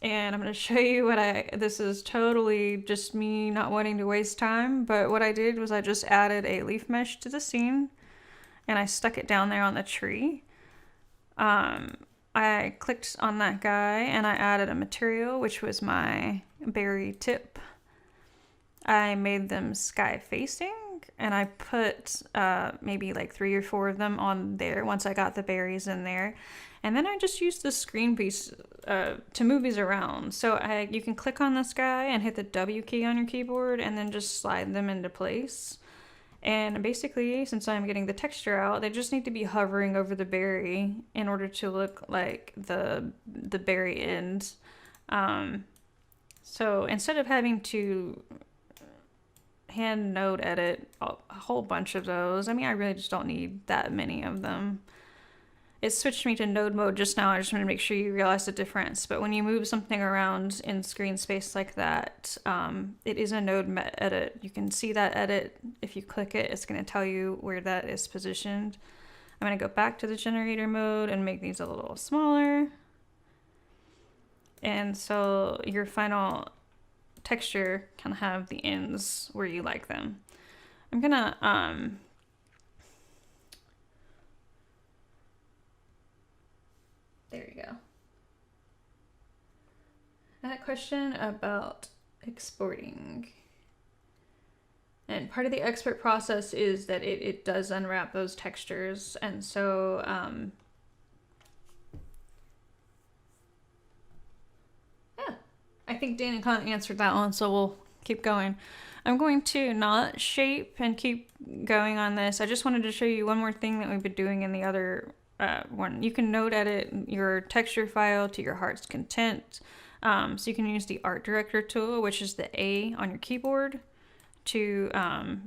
And I'm going to show you this is totally just me not wanting to waste time. But what I did was I just added a leaf mesh to the scene. And I stuck it down there on the tree. I clicked on that guy and I added a material, which was my berry tip. I made them sky facing, and I put maybe like 3 or 4 of them on there once I got the berries in there. And then I just used the screen piece to move these around. So you can click on this guy and hit the W key on your keyboard and then just slide them into place. And basically, since I'm getting the texture out, they just need to be hovering over the berry in order to look like the berry end. So instead of having to hand node edit a whole bunch of those, I mean, I really just don't need that many of them. It switched me to node mode just now. I just want to make sure you realize the difference. But when you move something around in screen space like that, it is a node edit. You can see that edit. If you click it, it's going to tell you where that is positioned. I'm going to go back to the generator mode and make these a little smaller. And so your final texture can have the ends where you like them. I'm gonna there you go. I had a question about exporting. And part of the export process is that it does unwrap those textures. And so yeah, I think Dana kind of answered that one, so we'll keep going. I'm going to not shape and keep going on this. I just wanted to show you one more thing that we've been doing in the other one. You can node edit your texture file to your heart's content. So you can use the art director tool, which is the A on your keyboard, to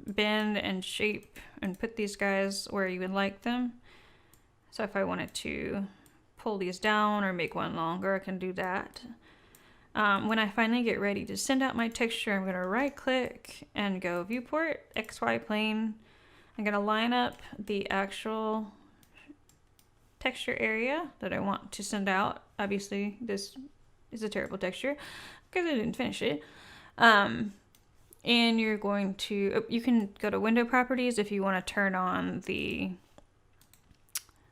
bend and shape and put these guys where you would like them. So if I wanted to pull these down or make one longer, I can do that. When I finally get ready to send out my texture, I'm going to right click and go viewport, XY plane. I'm going to line up the actual texture area that I want to send out. Obviously, this is a terrible texture because I didn't finish it. And you're going to, you can go to window properties if you want to turn on the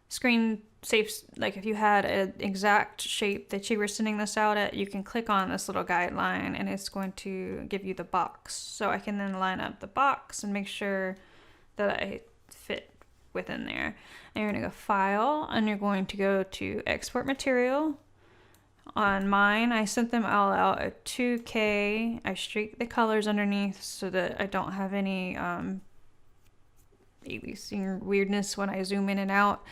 screen safe, like if you had an exact shape that you were sending this out at, you can click on this little guideline and it's going to give you the box. So I can then line up the box and make sure that I fit within there. And you're going to go File, and you're going to go to Export Material. On mine, I sent them all out at 2K. I streaked the colors underneath so that I don't have any aliasing or weirdness when I zoom in and out.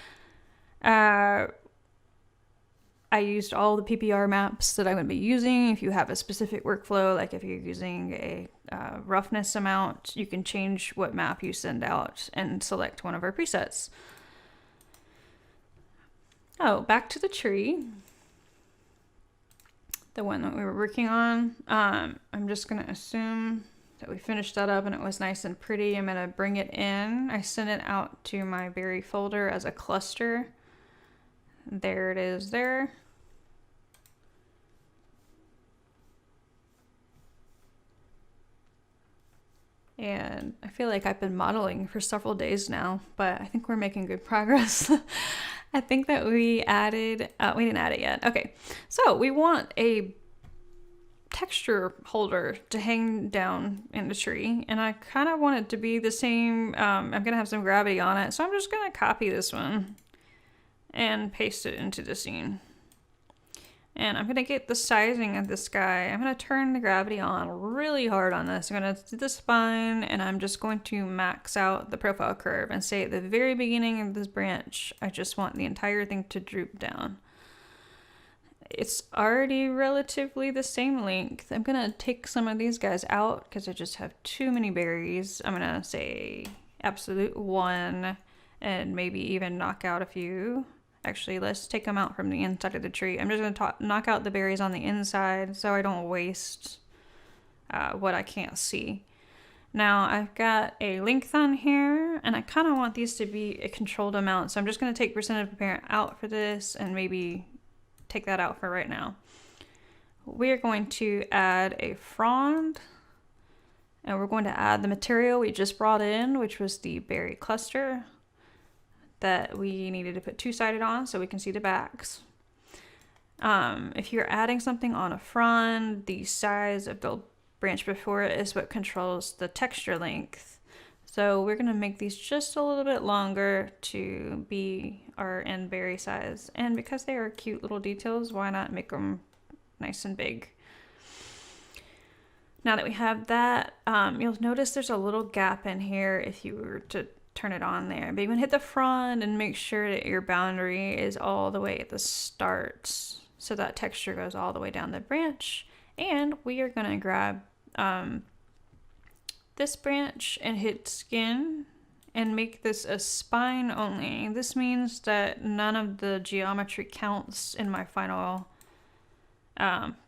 I used all the PBR maps that I'm going to be using. If you have a specific workflow, like if you're using a roughness amount, you can change what map you send out and select one of our presets. Oh, back to the tree. The one that we were working on. I'm just going to assume that we finished that up and it was nice and pretty. I'm going to bring it in. I sent it out to my berry folder as a cluster. There it is there. And I feel like I've been modeling for several days now, but I think we're making good progress. I think that we added, we didn't add it yet. Okay, so we want a texture holder to hang down in the tree, and I kind of want it to be the same. I'm gonna have some gravity on it, so I'm just gonna copy this one and paste it into the scene. And I'm gonna get the sizing of this guy. I'm gonna turn the gravity on really hard on this. I'm gonna do the spine, and I'm just going to max out the profile curve and say at the very beginning of this branch, I just want the entire thing to droop down. It's already relatively the same length. I'm gonna take some of these guys out because I just have too many berries. I'm gonna say absolute 1 and maybe even knock out a few. Actually, let's take them out from the inside of the tree. I'm just going to knock out the berries on the inside so I don't waste what I can't see. Now, I've got a length on here, and I kind of want these to be a controlled amount. So I'm just going to take percentage of parent out for this and maybe take that out for right now. We're going to add a frond, and we're going to add the material we just brought in, which was the berry cluster that we needed to put two-sided on so we can see the backs. If you're adding something on a frond, the size of the branch before it is what controls the texture length. So we're gonna make these just a little bit longer to be our end berry size. And because they are cute little details, why not make them nice and big? Now that we have that, you'll notice there's a little gap in here if you were to turn it on there, but you can hit the front and make sure that your boundary is all the way at the start so that texture goes all the way down the branch. And we are going to grab this branch and hit skin and make this a spine only. This means that none of the geometry counts in my final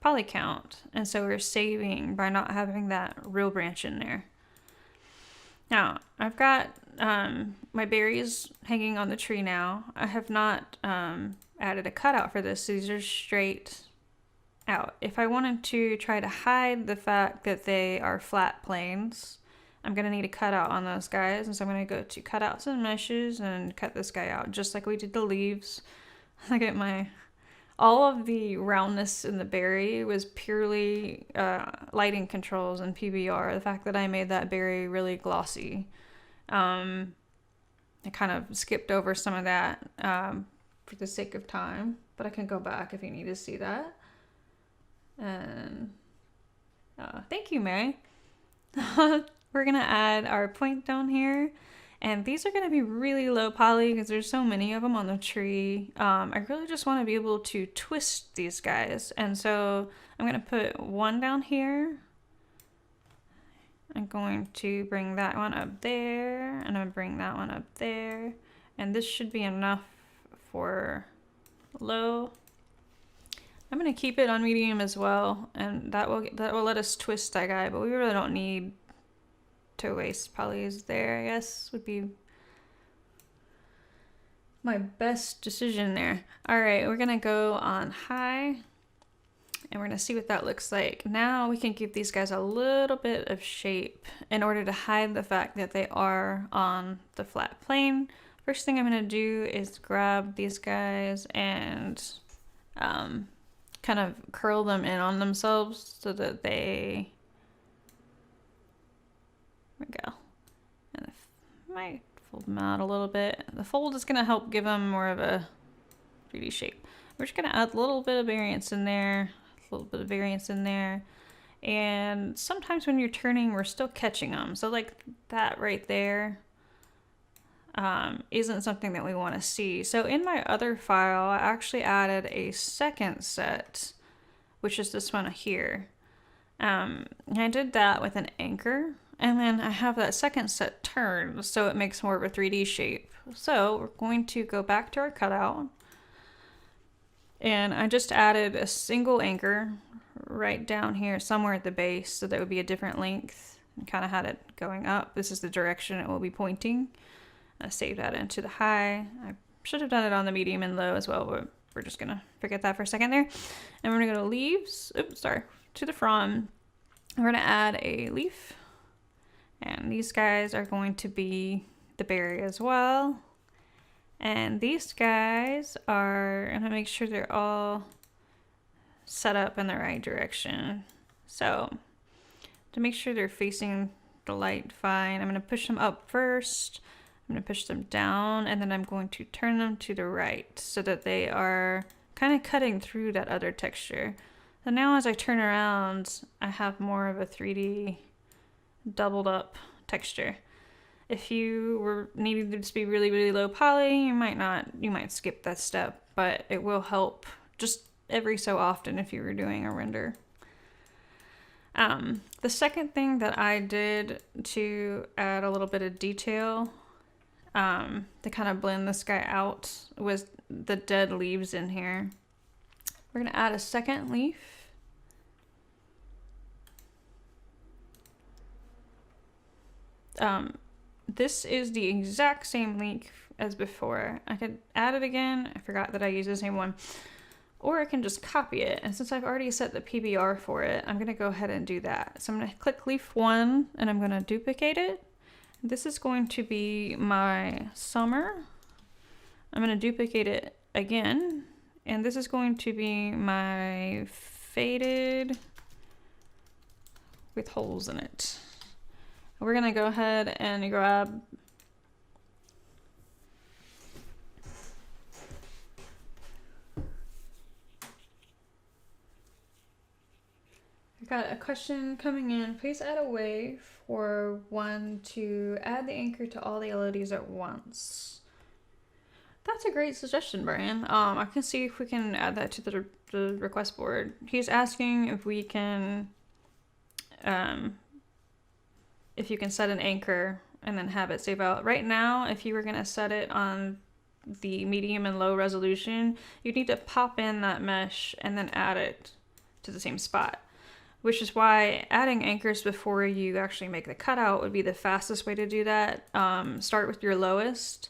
poly count, and so we're saving by not having that real branch in there. Now, I've got my berries hanging on the tree now. I have not added a cutout for this. These are straight out. If I wanted to try to hide the fact that they are flat planes, I'm going to need a cutout on those guys. And so I'm going to go to cutouts and meshes and cut this guy out just like we did the leaves. Look at all of the roundness in the berry was purely lighting controls and PBR. The fact that I made that berry really glossy. I kind of skipped over some of that for the sake of time, but I can go back if you need to see that. And thank you, Mary. We're gonna add our point down here, and these are gonna be really low poly because there's so many of them on the tree. I really just want to be able to twist these guys, and so I'm gonna put one down here. I'm going to bring that one up there, and I'm gonna bring that one up there, and this should be enough for low. I'm gonna keep it on medium as well, and that will let us twist that guy, but we really don't need to waste polys there, I guess would be my best decision there. All right, we're gonna go on high, and we're gonna see what that looks like. Now we can give these guys a little bit of shape in order to hide the fact that they are on the flat plane. First thing I'm gonna do is grab these guys and kind of curl them in on themselves so that they, there we go. And I might fold them out a little bit. The fold is gonna help give them more of a 3D shape. We're just gonna add a little bit of variance in there, a little bit of variance in there. And sometimes when you're turning, we're still catching them. So like that right there isn't something that we want to see. So in my other file, I actually added a second set, which is this one here. I did that with an anchor, and then I have that second set turned so it makes more of a 3D shape. So we're going to go back to our cutout, and I just added a single anchor right down here somewhere at the base, so that would be a different length, and kind of had it going up. This is the direction it will be pointing. I saved that into the high. I should have done it on the medium and low as well, but we're just gonna forget that for a second there. And we're gonna go to leaves, oops, sorry, to the front. We're gonna add a leaf, and these guys are going to be the berry as well. And these guys are, I'm gonna make sure they're all set up in the right direction. So to make sure they're facing the light fine, I'm gonna push them up first. I'm going to push them down, and then I'm going to turn them to the right so that they are kind of cutting through that other texture. So now as I turn around, I have more of a 3D doubled up texture. If you were needing this to be really, really low poly, you might skip that step, but it will help just every so often if you were doing a render. The second thing that I did to add a little bit of detail to kind of blend this guy out was the dead leaves in here. We're gonna add a second leaf. This is the exact same leaf as before. I could add it again. I forgot that I used the same one. Or I can just copy it. And since I've already set the PBR for it, I'm gonna go ahead and do that. So I'm gonna click leaf 1 and I'm gonna duplicate it. This is going to be my summer. I'm going to duplicate it again, and this is going to be my faded with holes in it. We're going to go ahead and grab got a question coming in. Please add a way for one to add the anchor to all the LEDs at once. That's a great suggestion, Brian. I can see if we can add that to the request board. He's asking if we can, if you can set an anchor and then have it save out. Right now, if you were gonna set it on the medium and low resolution, you'd need to pop in that mesh and then add it to the same spot. Which is why adding anchors before you actually make the cutout would be the fastest way to do that. Start with your lowest,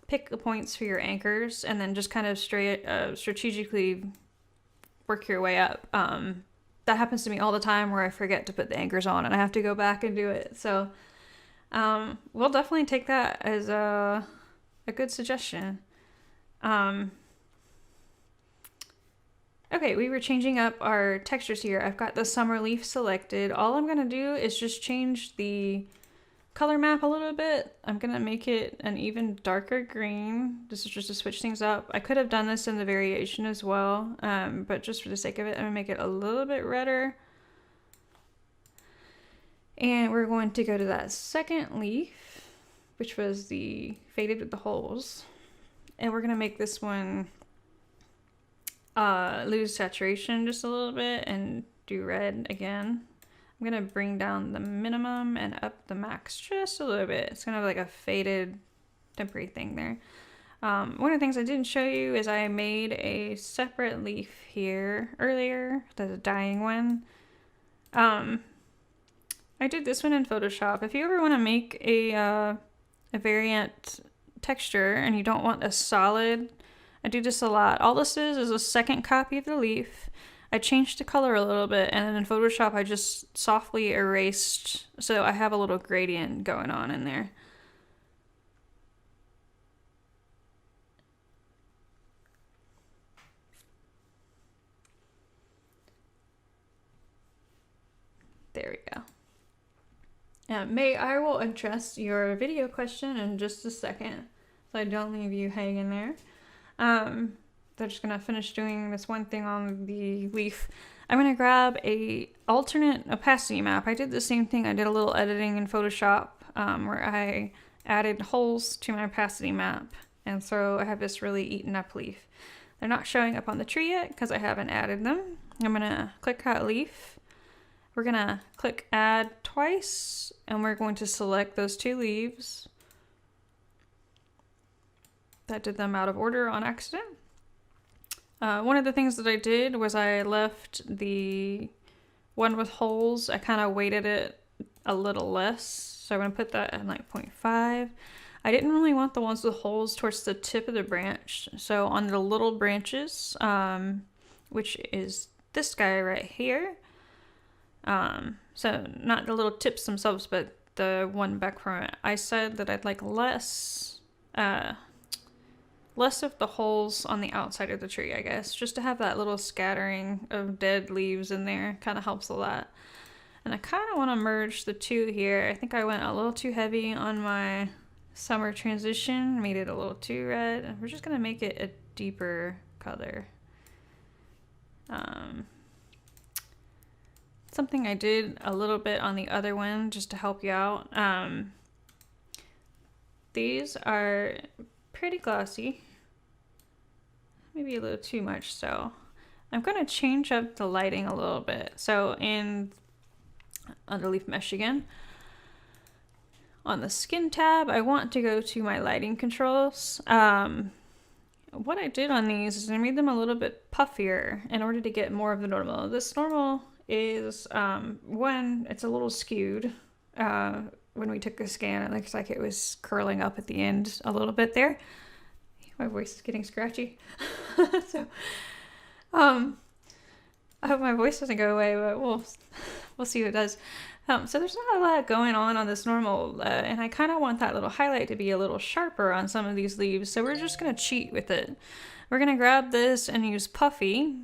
pick the points for your anchors, and then just kind of strategically work your way up. That happens to me all the time where I forget to put the anchors on and I have to go back and do it. So we'll definitely take that as a good suggestion. Okay, we were changing up our textures here. I've got the summer leaf selected. All I'm gonna do is just change the color map a little bit. I'm gonna make it an even darker green. This is just to switch things up. I could have done this in the variation as well, but just for the sake of it, I'm gonna make it a little bit redder. And we're going to go to that second leaf, which was the faded with the holes. And we're gonna make this one lose saturation just a little bit and do red again. I'm gonna bring down the minimum and up the max just a little bit. It's kind of like a faded temporary thing there. One of the things I didn't show you is I made a separate leaf here earlier. That's a dying one. I did this one in Photoshop. If you ever want to make a variant texture and you don't want a solid, I do this a lot. All this is a second copy of the leaf. I changed the color a little bit, and then in Photoshop I just softly erased, so I have a little gradient going on in there. There we go. May, I will address your video question in just a second, so I don't leave you hanging there. They're just gonna finish doing this one thing on the leaf. I'm gonna grab a alternate opacity map. I did the same thing. I did a little editing in Photoshop where I added holes to my opacity map, and so I have this really eaten up leaf. They're not showing up on the tree yet because I haven't added them. I'm gonna click that leaf. We're gonna click add twice, and we're going to select those two leaves. That did them out of order on accident. One of the things that I did was I left the one with holes, I kind of weighted it a little less. So I'm going to put that at like 0.5. I didn't really want the ones with holes towards the tip of the branch. So on the little branches, which is this guy right here. So not the little tips themselves, but the one back from it. I said that I'd like less of the holes on the outside of the tree, I guess, just to have that little scattering of dead leaves in there. Kind of helps a lot. And I kind of want to merge the two here. I think I went a little too heavy on my summer transition, made it a little too red, and we're just going to make it a deeper color. Something I did a little bit on the other one just to help you out. These are pretty glossy, maybe a little too much, so I'm going to change up the lighting a little bit. So on the leaf mesh again, on the skin tab, I want to go to my lighting controls. What I did on these is I made them a little bit puffier in order to get more of the normal. This normal is one, it's a little skewed. When we took the scan, it looks like it was curling up at the end a little bit there. My voice is getting scratchy. So, I hope my voice doesn't go away, but we'll see what it does. So there's not a lot going on this normal, and I kind of want that little highlight to be a little sharper on some of these leaves, so we're just going to cheat with it. We're going to grab this and use Puffy.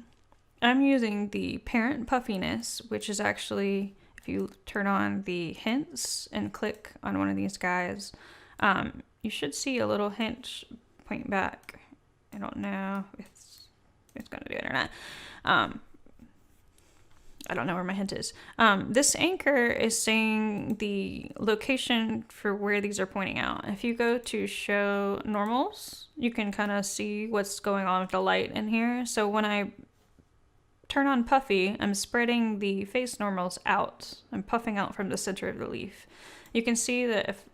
I'm using the parent puffiness, which is actually, if you turn on the hints and click on one of these guys, you should see a little hint point back. I don't know if it's going to do it or not. I don't know where my hint is. This anchor is saying the location for where these are pointing out. If you go to show normals, you can kind of see what's going on with the light in here. So when I turn on Puffy, I'm spreading the face normals out. I'm puffing out from the center of the leaf. You can see that if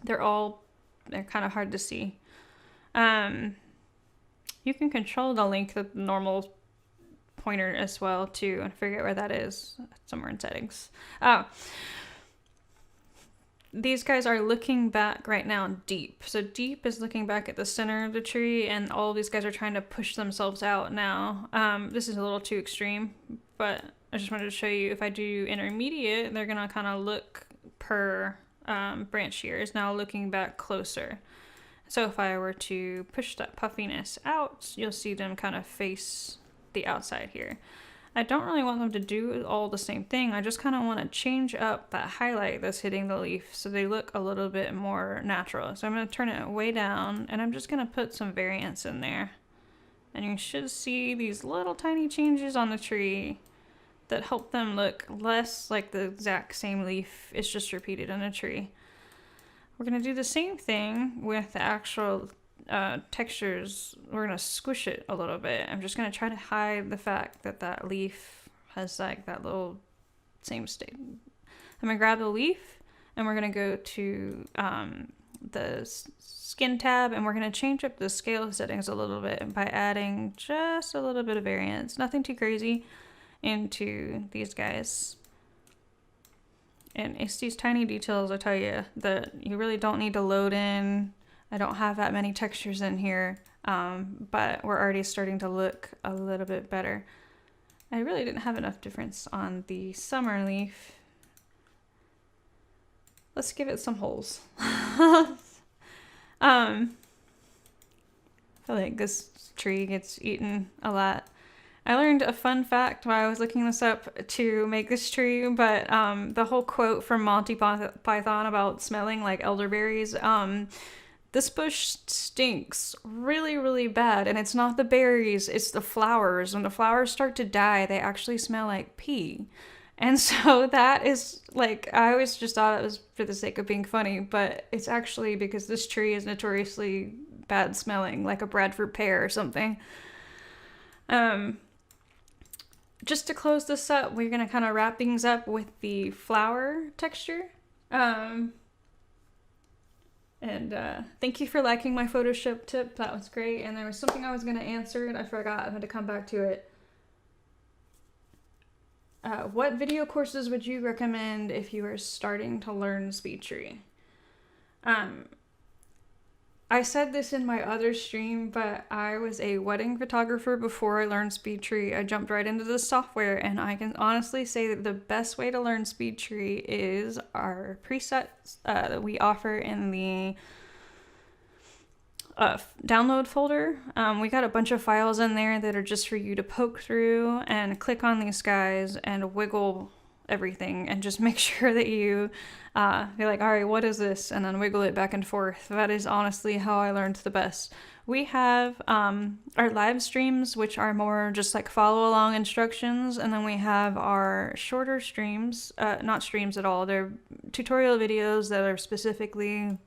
they're kind of hard to see. You can control the length of the normal pointer as well too, and forget where that is. Somewhere in settings. these guys are looking back right now deep. So deep is looking back at the center of the tree, and all of these guys are trying to push themselves out now. This is a little too extreme, but I just wanted to show you if I do intermediate, they're gonna kind of look per branch here is now looking back closer. So if I were to push that puffiness out, you'll see them kind of face the outside here. I don't really want them to do all the same thing. I just kind of want to change up that highlight that's hitting the leaf so they look a little bit more natural. So I'm going to turn it way down, and I'm just going to put some variance in there. And you should see these little tiny changes on the tree that help them look less like the exact same leaf. It's just repeated in a tree. We're going to do the same thing with the actual textures. We're going to squish it a little bit. I'm just going to try to hide the fact that that leaf has like that little same state. I'm going to grab the leaf, and we're going to go to the skin tab, and we're going to change up the scale settings a little bit by adding just a little bit of variance, nothing too crazy, into these guys. And it's these tiny details, I tell you, that you really don't need to load in. I don't have that many textures in here, but we're already starting to look a little bit better. I really didn't have enough difference on the summer leaf. Let's give it some holes. I feel like this tree gets eaten a lot. I learned a fun fact while I was looking this up to make this tree, but the whole quote from Monty Python about smelling like elderberries, this bush stinks really, really bad, and it's not the berries, it's the flowers. When the flowers start to die, they actually smell like pee. And so that is, like, I always just thought it was for the sake of being funny, but it's actually because this tree is notoriously bad smelling, like a Bradford pear or something. Just to close this up, we're going to kind of wrap things up with the flower texture. Thank you for liking my Photoshop tip. That was great. And there was something I was going to answer and I forgot. I had to come back to it. What video courses would you recommend if you were starting to learn Speedtree? I said this in my other stream, but I was a wedding photographer before I learned Speedtree. I jumped right into the software, and I can honestly say that the best way to learn Speedtree is our presets that we offer in the download folder. We got a bunch of files in there that are just for you to poke through and click on these guys and wiggle everything and just make sure that you're like, all right, what is this? And then wiggle it back and forth. That is honestly how I learned the best. We have our live streams, which are more just like follow along instructions. And then we have our shorter streams, not streams at all. They're tutorial videos that are specifically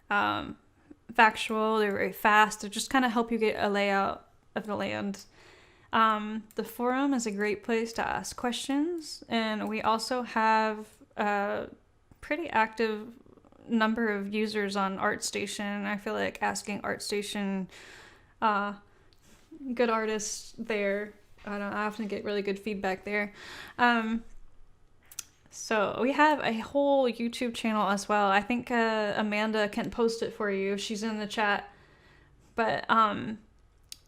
factual. They're very fast. They just kind of help you get a layout of the land. The forum is a great place to ask questions, and we also have a pretty active number of users on ArtStation. I feel like asking ArtStation good artists there. I often get really good feedback there. So we have a whole YouTube channel as well. I think Amanda can post it for you if she's in the chat. But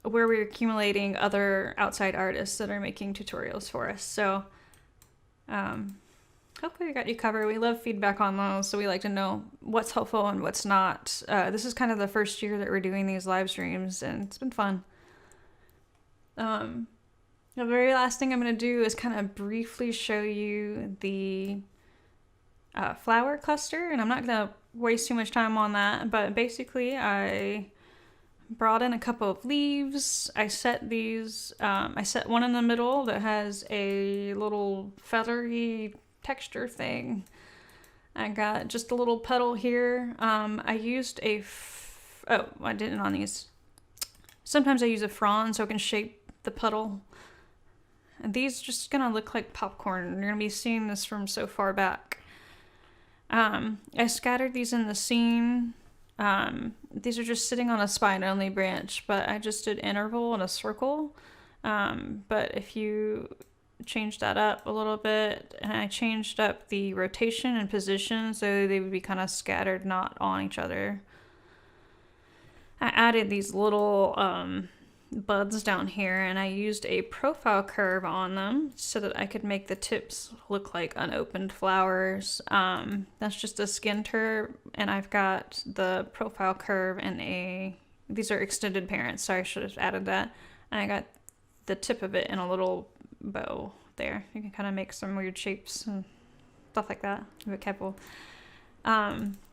where we're accumulating other outside artists that are making tutorials for us. So hopefully we got you covered. We love feedback on those, so we like to know what's helpful and what's not. This is kind of the first year that we're doing these live streams, and it's been fun. The very last thing I'm going to do is kind of briefly show you the flower cluster, and I'm not going to waste too much time on that, but basically I brought in a couple of leaves. I set these, I set one in the middle that has a little feathery texture thing. I got just a little petal here. I used oh, I didn't on these. Sometimes I use a frond so I can shape the petal. And these just gonna look like popcorn. You're gonna be seeing this from so far back. I scattered these in the scene. These are just sitting on a spine only branch, but I just did interval and a circle. But if you changed that up a little bit, and I changed up the rotation and position so they would be kind of scattered, not on each other. I added these little buds down here, and I used a profile curve on them so that I could make the tips look like unopened flowers. That's just a skin turb, and I've got the profile curve and these are extended parents, so I should have added that. And I got the tip of it in a little bow there. You can kind of make some weird shapes and stuff like that. Be careful.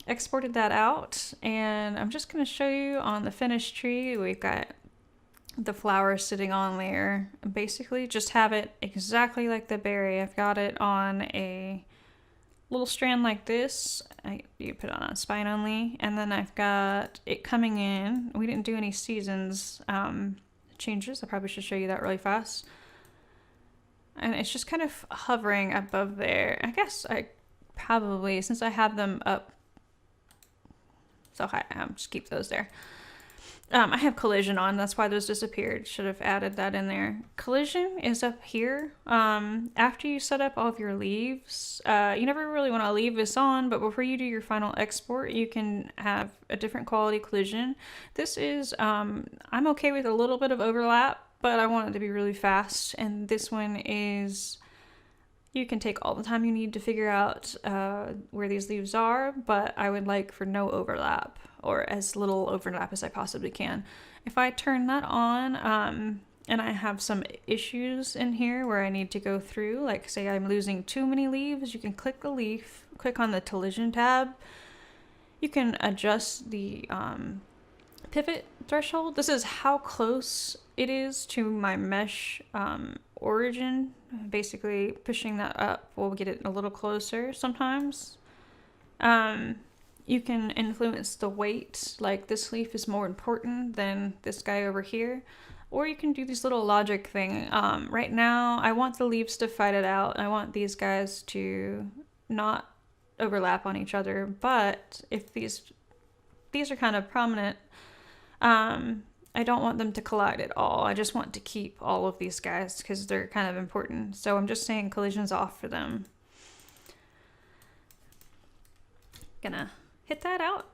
Exported that out, and I'm just going to show you on the finished tree. We've got the flower sitting on there. Basically just have it exactly like the berry. I've got it on a little strand like this. You put it on a spine only, and then I've got it coming in. We didn't do any seasons changes. I probably should show you that really fast. And it's just kind of hovering above there. I guess I probably, since I have them up so high, I'll just keep those there. I have collision on, that's why those disappeared. Should have added that in there. Collision is up here. After you set up all of your leaves, you never really want to leave this on, but before you do your final export, you can have a different quality collision. This is, I'm okay with a little bit of overlap, but I want it to be really fast. And this one is, you can take all the time you need to figure out where these leaves are, but I would like for no overlap, or as little overlap as I possibly can. If I turn that on, and I have some issues in here where I need to go through, like say I'm losing too many leaves, you can click the leaf, click on the collision tab. You can adjust the pivot threshold. This is how close it is to my mesh origin. Basically pushing that up will get it a little closer sometimes. You can influence the weight, like this leaf is more important than this guy over here. Or you can do this little logic thing. Right now, I want the leaves to fight it out. I want these guys to not overlap on each other. But if these are kind of prominent, I don't want them to collide at all. I just want to keep all of these guys because they're kind of important. So I'm just saying collisions off for them. Gonna hit that out.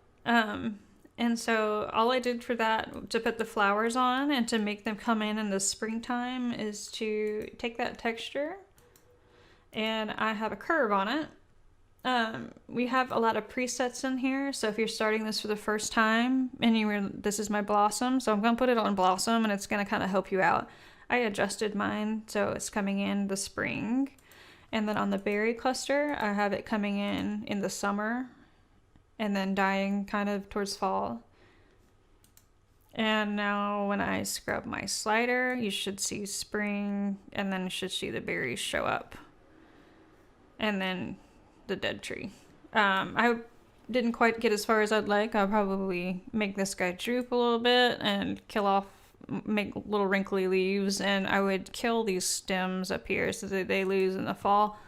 And so all I did for that, to put the flowers on and to make them come in the springtime, is to take that texture, and I have a curve on it. We have a lot of presets in here, so if you're starting this for the first time and this is my blossom, so I'm going to put it on blossom and it's going to kind of help you out. I adjusted mine so it's coming in the spring, and then on the berry cluster I have it coming in the summer and then dying kind of towards fall. And now when I scrub my slider, you should see spring, and then you should see the berries show up, and then the dead tree. I didn't quite get as far as I'd like. I'll probably make this guy droop a little bit and kill off, make little wrinkly leaves, and I would kill these stems up here so that they lose in the fall.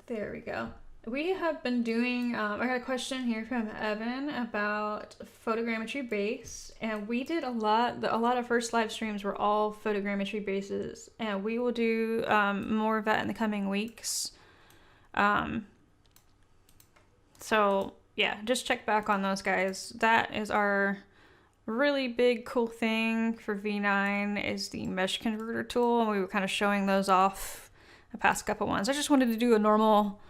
There we go. We have been doing, I got a question here from Evan about photogrammetry base, and we did a lot of first live streams were all photogrammetry bases, and we will do more of that in the coming weeks. So yeah, just check back on those guys. That is our really big cool thing for V9 is the mesh converter tool, and we were kind of showing those off the past couple ones. I just wanted to do a normal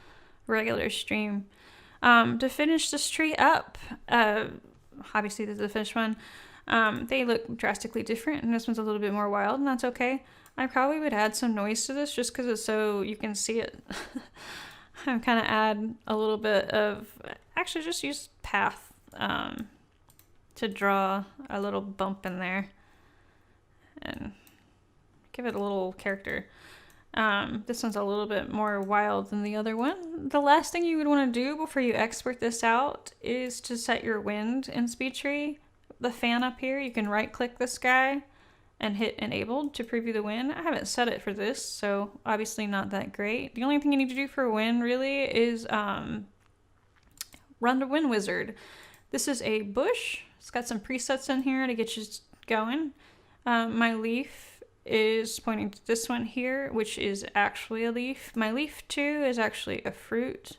regular stream. To finish this tree up, obviously this is the finished one. They look drastically different, and this one's a little bit more wild, and that's okay. I probably would add some noise to this just because it's so you can see it. I kind of add a little bit of, actually just use path to draw a little bump in there and give it a little character. This one's a little bit more wild than the other one. The last thing you would want to do before you export this out is to set your wind in Speedtree. The fan up here, you can right click this guy and hit enabled to preview the wind. I haven't set it for this, so obviously not that great. The only thing you need to do for wind really is run the wind wizard. This is a bush. It's got some presets in here to get you going. My leaf is pointing to this one here, which is actually a leaf. My leaf 2 is actually a fruit.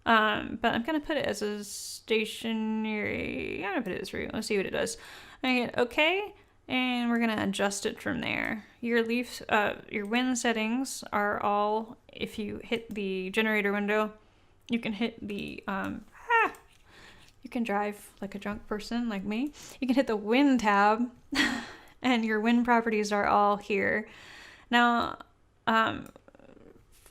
But I'm going to put it as a stationary, I'm going to put it as fruit. Let's see what it does. I hit OK, and we're going to adjust it from there. Your leaf, your wind settings are all, if you hit the generator window, you can hit the, you can drive like a drunk person like me. You can hit the wind tab, and your wind properties are all here. Now,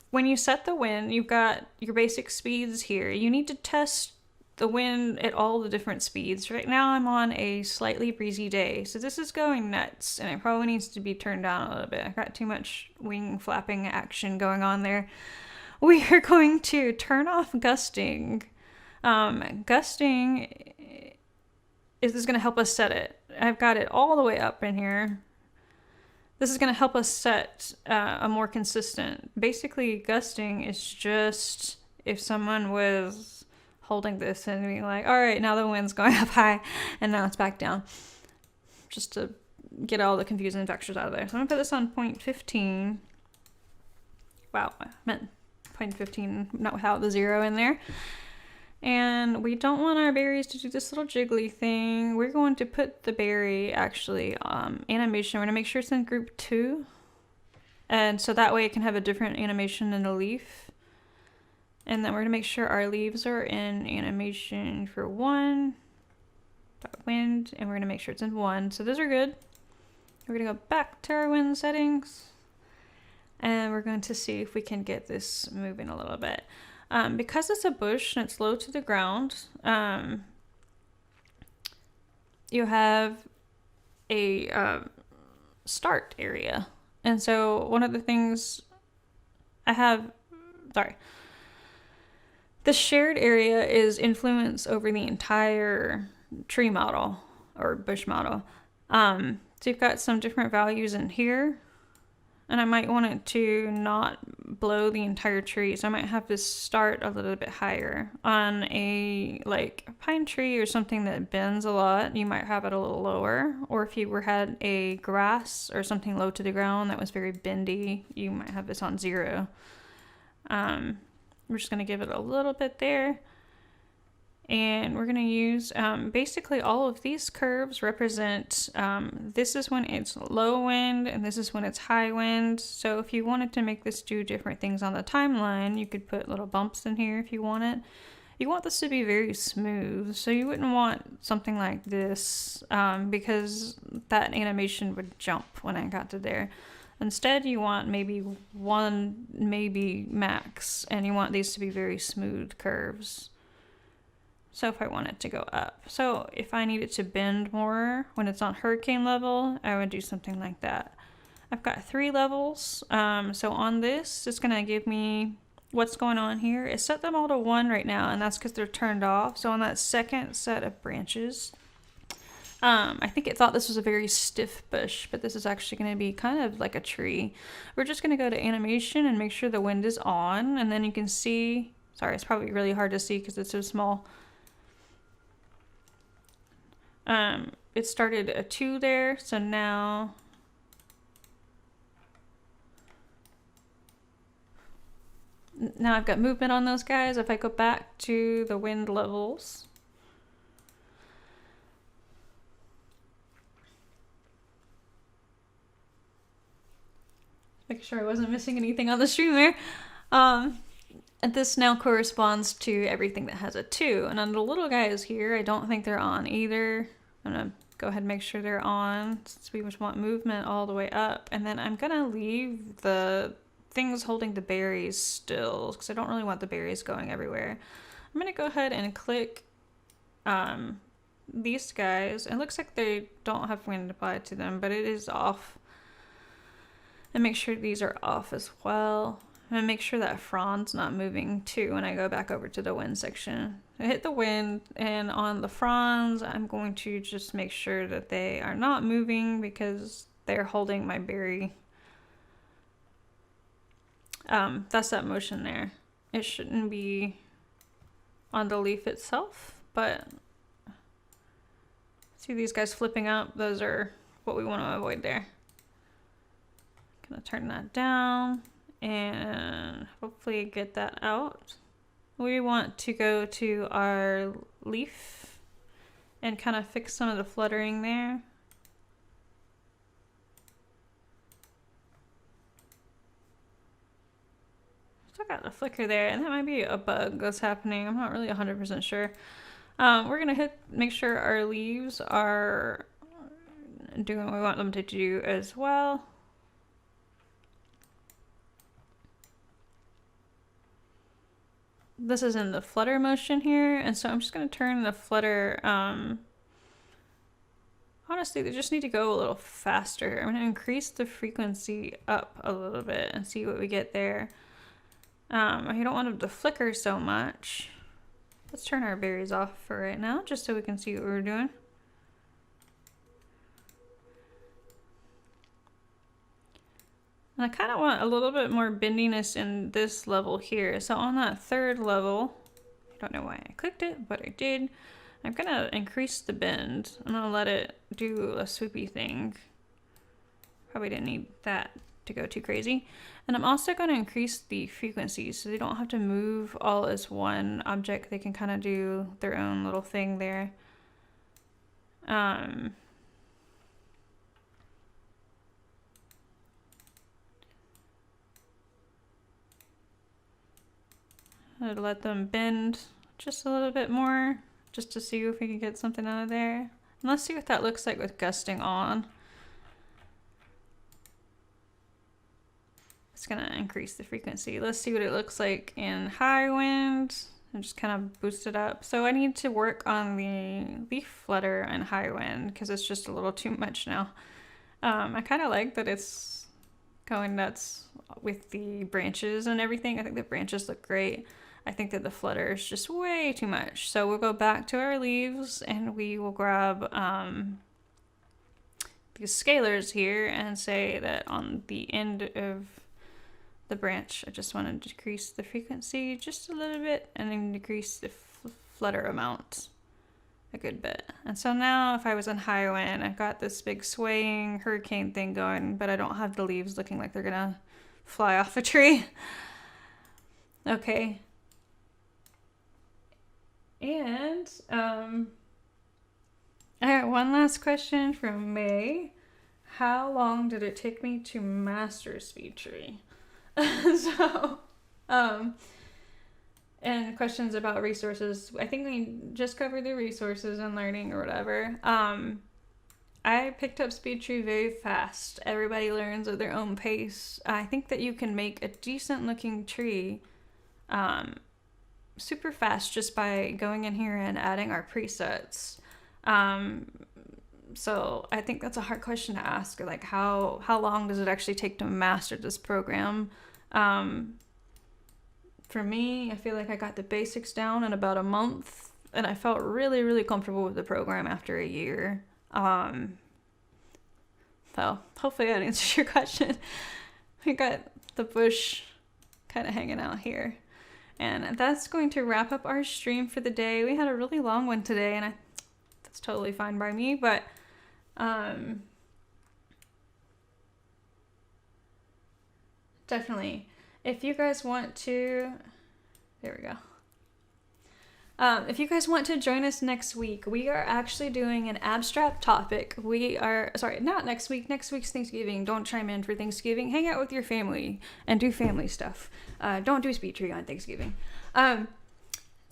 when you set the wind, you've got your basic speeds here. You need to test the wind at all the different speeds. Right now I'm on a slightly breezy day, so this is going nuts, and it probably needs to be turned down a little bit. I've got too much wing flapping action going on there. We are going to turn off gusting. Gusting is going to help us set it. I've got it all the way up in here. This is going to help us set a more consistent. Basically, gusting is just if someone was holding this and being like, all right, now the wind's going up high and now it's back down. Just to get all the confusing textures out of there. So I'm going to put this on 0.15. Wow, I meant 0.15, not without the 0 in there. And we don't want our berries to do this little jiggly thing. We're going to put the berry actually animation. We're going to make sure it's in group 2. And so that way it can have a different animation than a leaf. And then we're going to make sure our leaves are in animation for 1. Wind. And we're going to make sure it's in 1. So those are good. We're going to go back to our wind settings. And we're going to see if we can get this moving a little bit. Because it's a bush and it's low to the ground, you have a start area. And so one of the things the shared area is influence over the entire tree model or bush model. So you've got some different values in here. And I might want it to not blow the entire tree. So I might have this start a little bit higher. On a pine tree or something that bends a lot, you might have it a little lower. Or if you had a grass or something low to the ground that was very bendy, you might have this on 0. We're just going to give it a little bit there. And we're going to use basically all of these curves represent, this is when it's low wind and this is when it's high wind. So if you wanted to make this do different things on the timeline, you could put little bumps in here if you want it. You want this to be very smooth, so you wouldn't want something like this because that animation would jump when I got to there. Instead, you want maybe 1, maybe max, and you want these to be very smooth curves. So if I want it to go up. So if I need it to bend more when it's on hurricane level, I would do something like that. I've got 3 levels. So on this, it's going to give me what's going on here. It set them all to 1 right now, and that's because they're turned off. So on that second set of branches, I think it thought this was a very stiff bush, but this is actually going to be kind of like a tree. We're just going to go to animation and make sure the wind is on, and then you can see, sorry, it's probably really hard to see because it's so small. It started a 2 there, so now I've got movement on those guys. If I go back to the wind levels, make sure I wasn't missing anything on the stream there. And this now corresponds to everything that has a 2. And on the little guys here, I don't think they're on either. I'm going to go ahead and make sure they're on, since we just want movement all the way up. And then I'm going to leave the things holding the berries still, because I don't really want the berries going everywhere. I'm going to go ahead and click these guys. It looks like they don't have wind applied to them, but it is off. And make sure these are off as well. And make sure that frond's not moving too when I go back over to the wind section. I hit the wind, and on the fronds, I'm going to just make sure that they are not moving because they're holding my berry. That's that motion there. It shouldn't be on the leaf itself, but see these guys flipping up? Those are what we want to avoid there. Gonna turn that down and hopefully get that out. We want to go to our leaf and kind of fix some of the fluttering there. Still got the flicker there, and that might be a bug that's happening. I'm not really 100% sure. We're gonna make sure our leaves are doing what we want them to do as well. This is in the flutter motion here, and so I'm just going to turn the flutter, honestly, they just need to go a little faster. I'm going to increase the frequency up a little bit and see what we get there. I don't want them to flicker so much. Let's turn our berries off for right now, just so we can see what we're doing. And I kind of want a little bit more bendiness in this level here. So on that third level, I don't know why I clicked it, but I did. I'm gonna increase the bend. I'm gonna let it do a swoopy thing. Probably didn't need that to go too crazy. And I'm also gonna increase the frequency so they don't have to move all as one object. They can kind of do their own little thing there. I'd let them bend just a little bit more, just to see if we can get something out of there. And let's see what that looks like with gusting on. It's gonna increase the frequency. Let's see what it looks like in high wind and just kind of boost it up. So I need to work on the leaf flutter and high wind because it's just a little too much now. I kind of like that it's going nuts with the branches and everything. I think the branches look great. I think that the flutter is just way too much. So we'll go back to our leaves and we will grab these scalers here and say that on the end of the branch, I just want to decrease the frequency just a little bit and then decrease the flutter amount a good bit. And so now if I was in high wind, I've got this big swaying hurricane thing going, but I don't have the leaves looking like they're gonna fly off a tree. Okay. And I got one last question from May. How long did it take me to master Speedtree? So, and questions about resources. I think we just covered the resources and learning or whatever. I picked up Speedtree very fast. Everybody learns at their own pace. I think that you can make a decent looking tree super fast just by going in here and adding our presets. So I think that's a hard question to ask. Like how long does it actually take to master this program? For me, I feel like I got the basics down in about a month and I felt really, really comfortable with the program after a year. So hopefully that answers your question. We got the bush kind of hanging out here. And that's going to wrap up our stream for the day. We had a really long one today, and that's totally fine by me, but definitely, if you guys want to, there we go. If you guys want to join us next week, we are actually doing an abstract topic. We are, sorry, not next week. Next week's Thanksgiving. Don't chime in for Thanksgiving. Hang out with your family and do family stuff. Don't do Speedtree on Thanksgiving.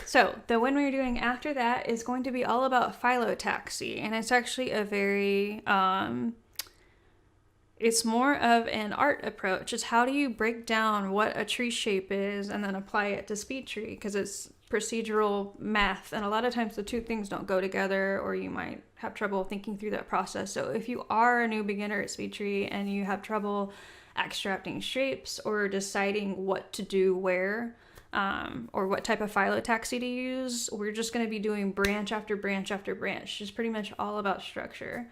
So the one we're doing after that is going to be all about phyllotaxy. And it's actually a very, it's more of an art approach. It's how do you break down what a tree shape is and then apply it to Speedtree, because it's procedural math, and a lot of times the two things don't go together, or you might have trouble thinking through that process. So if you are a new beginner at Speedtree and you have trouble extracting shapes or deciding what to do where, or what type of phyllotaxy to use, we're just going to be doing branch after branch after branch, just pretty much all about structure.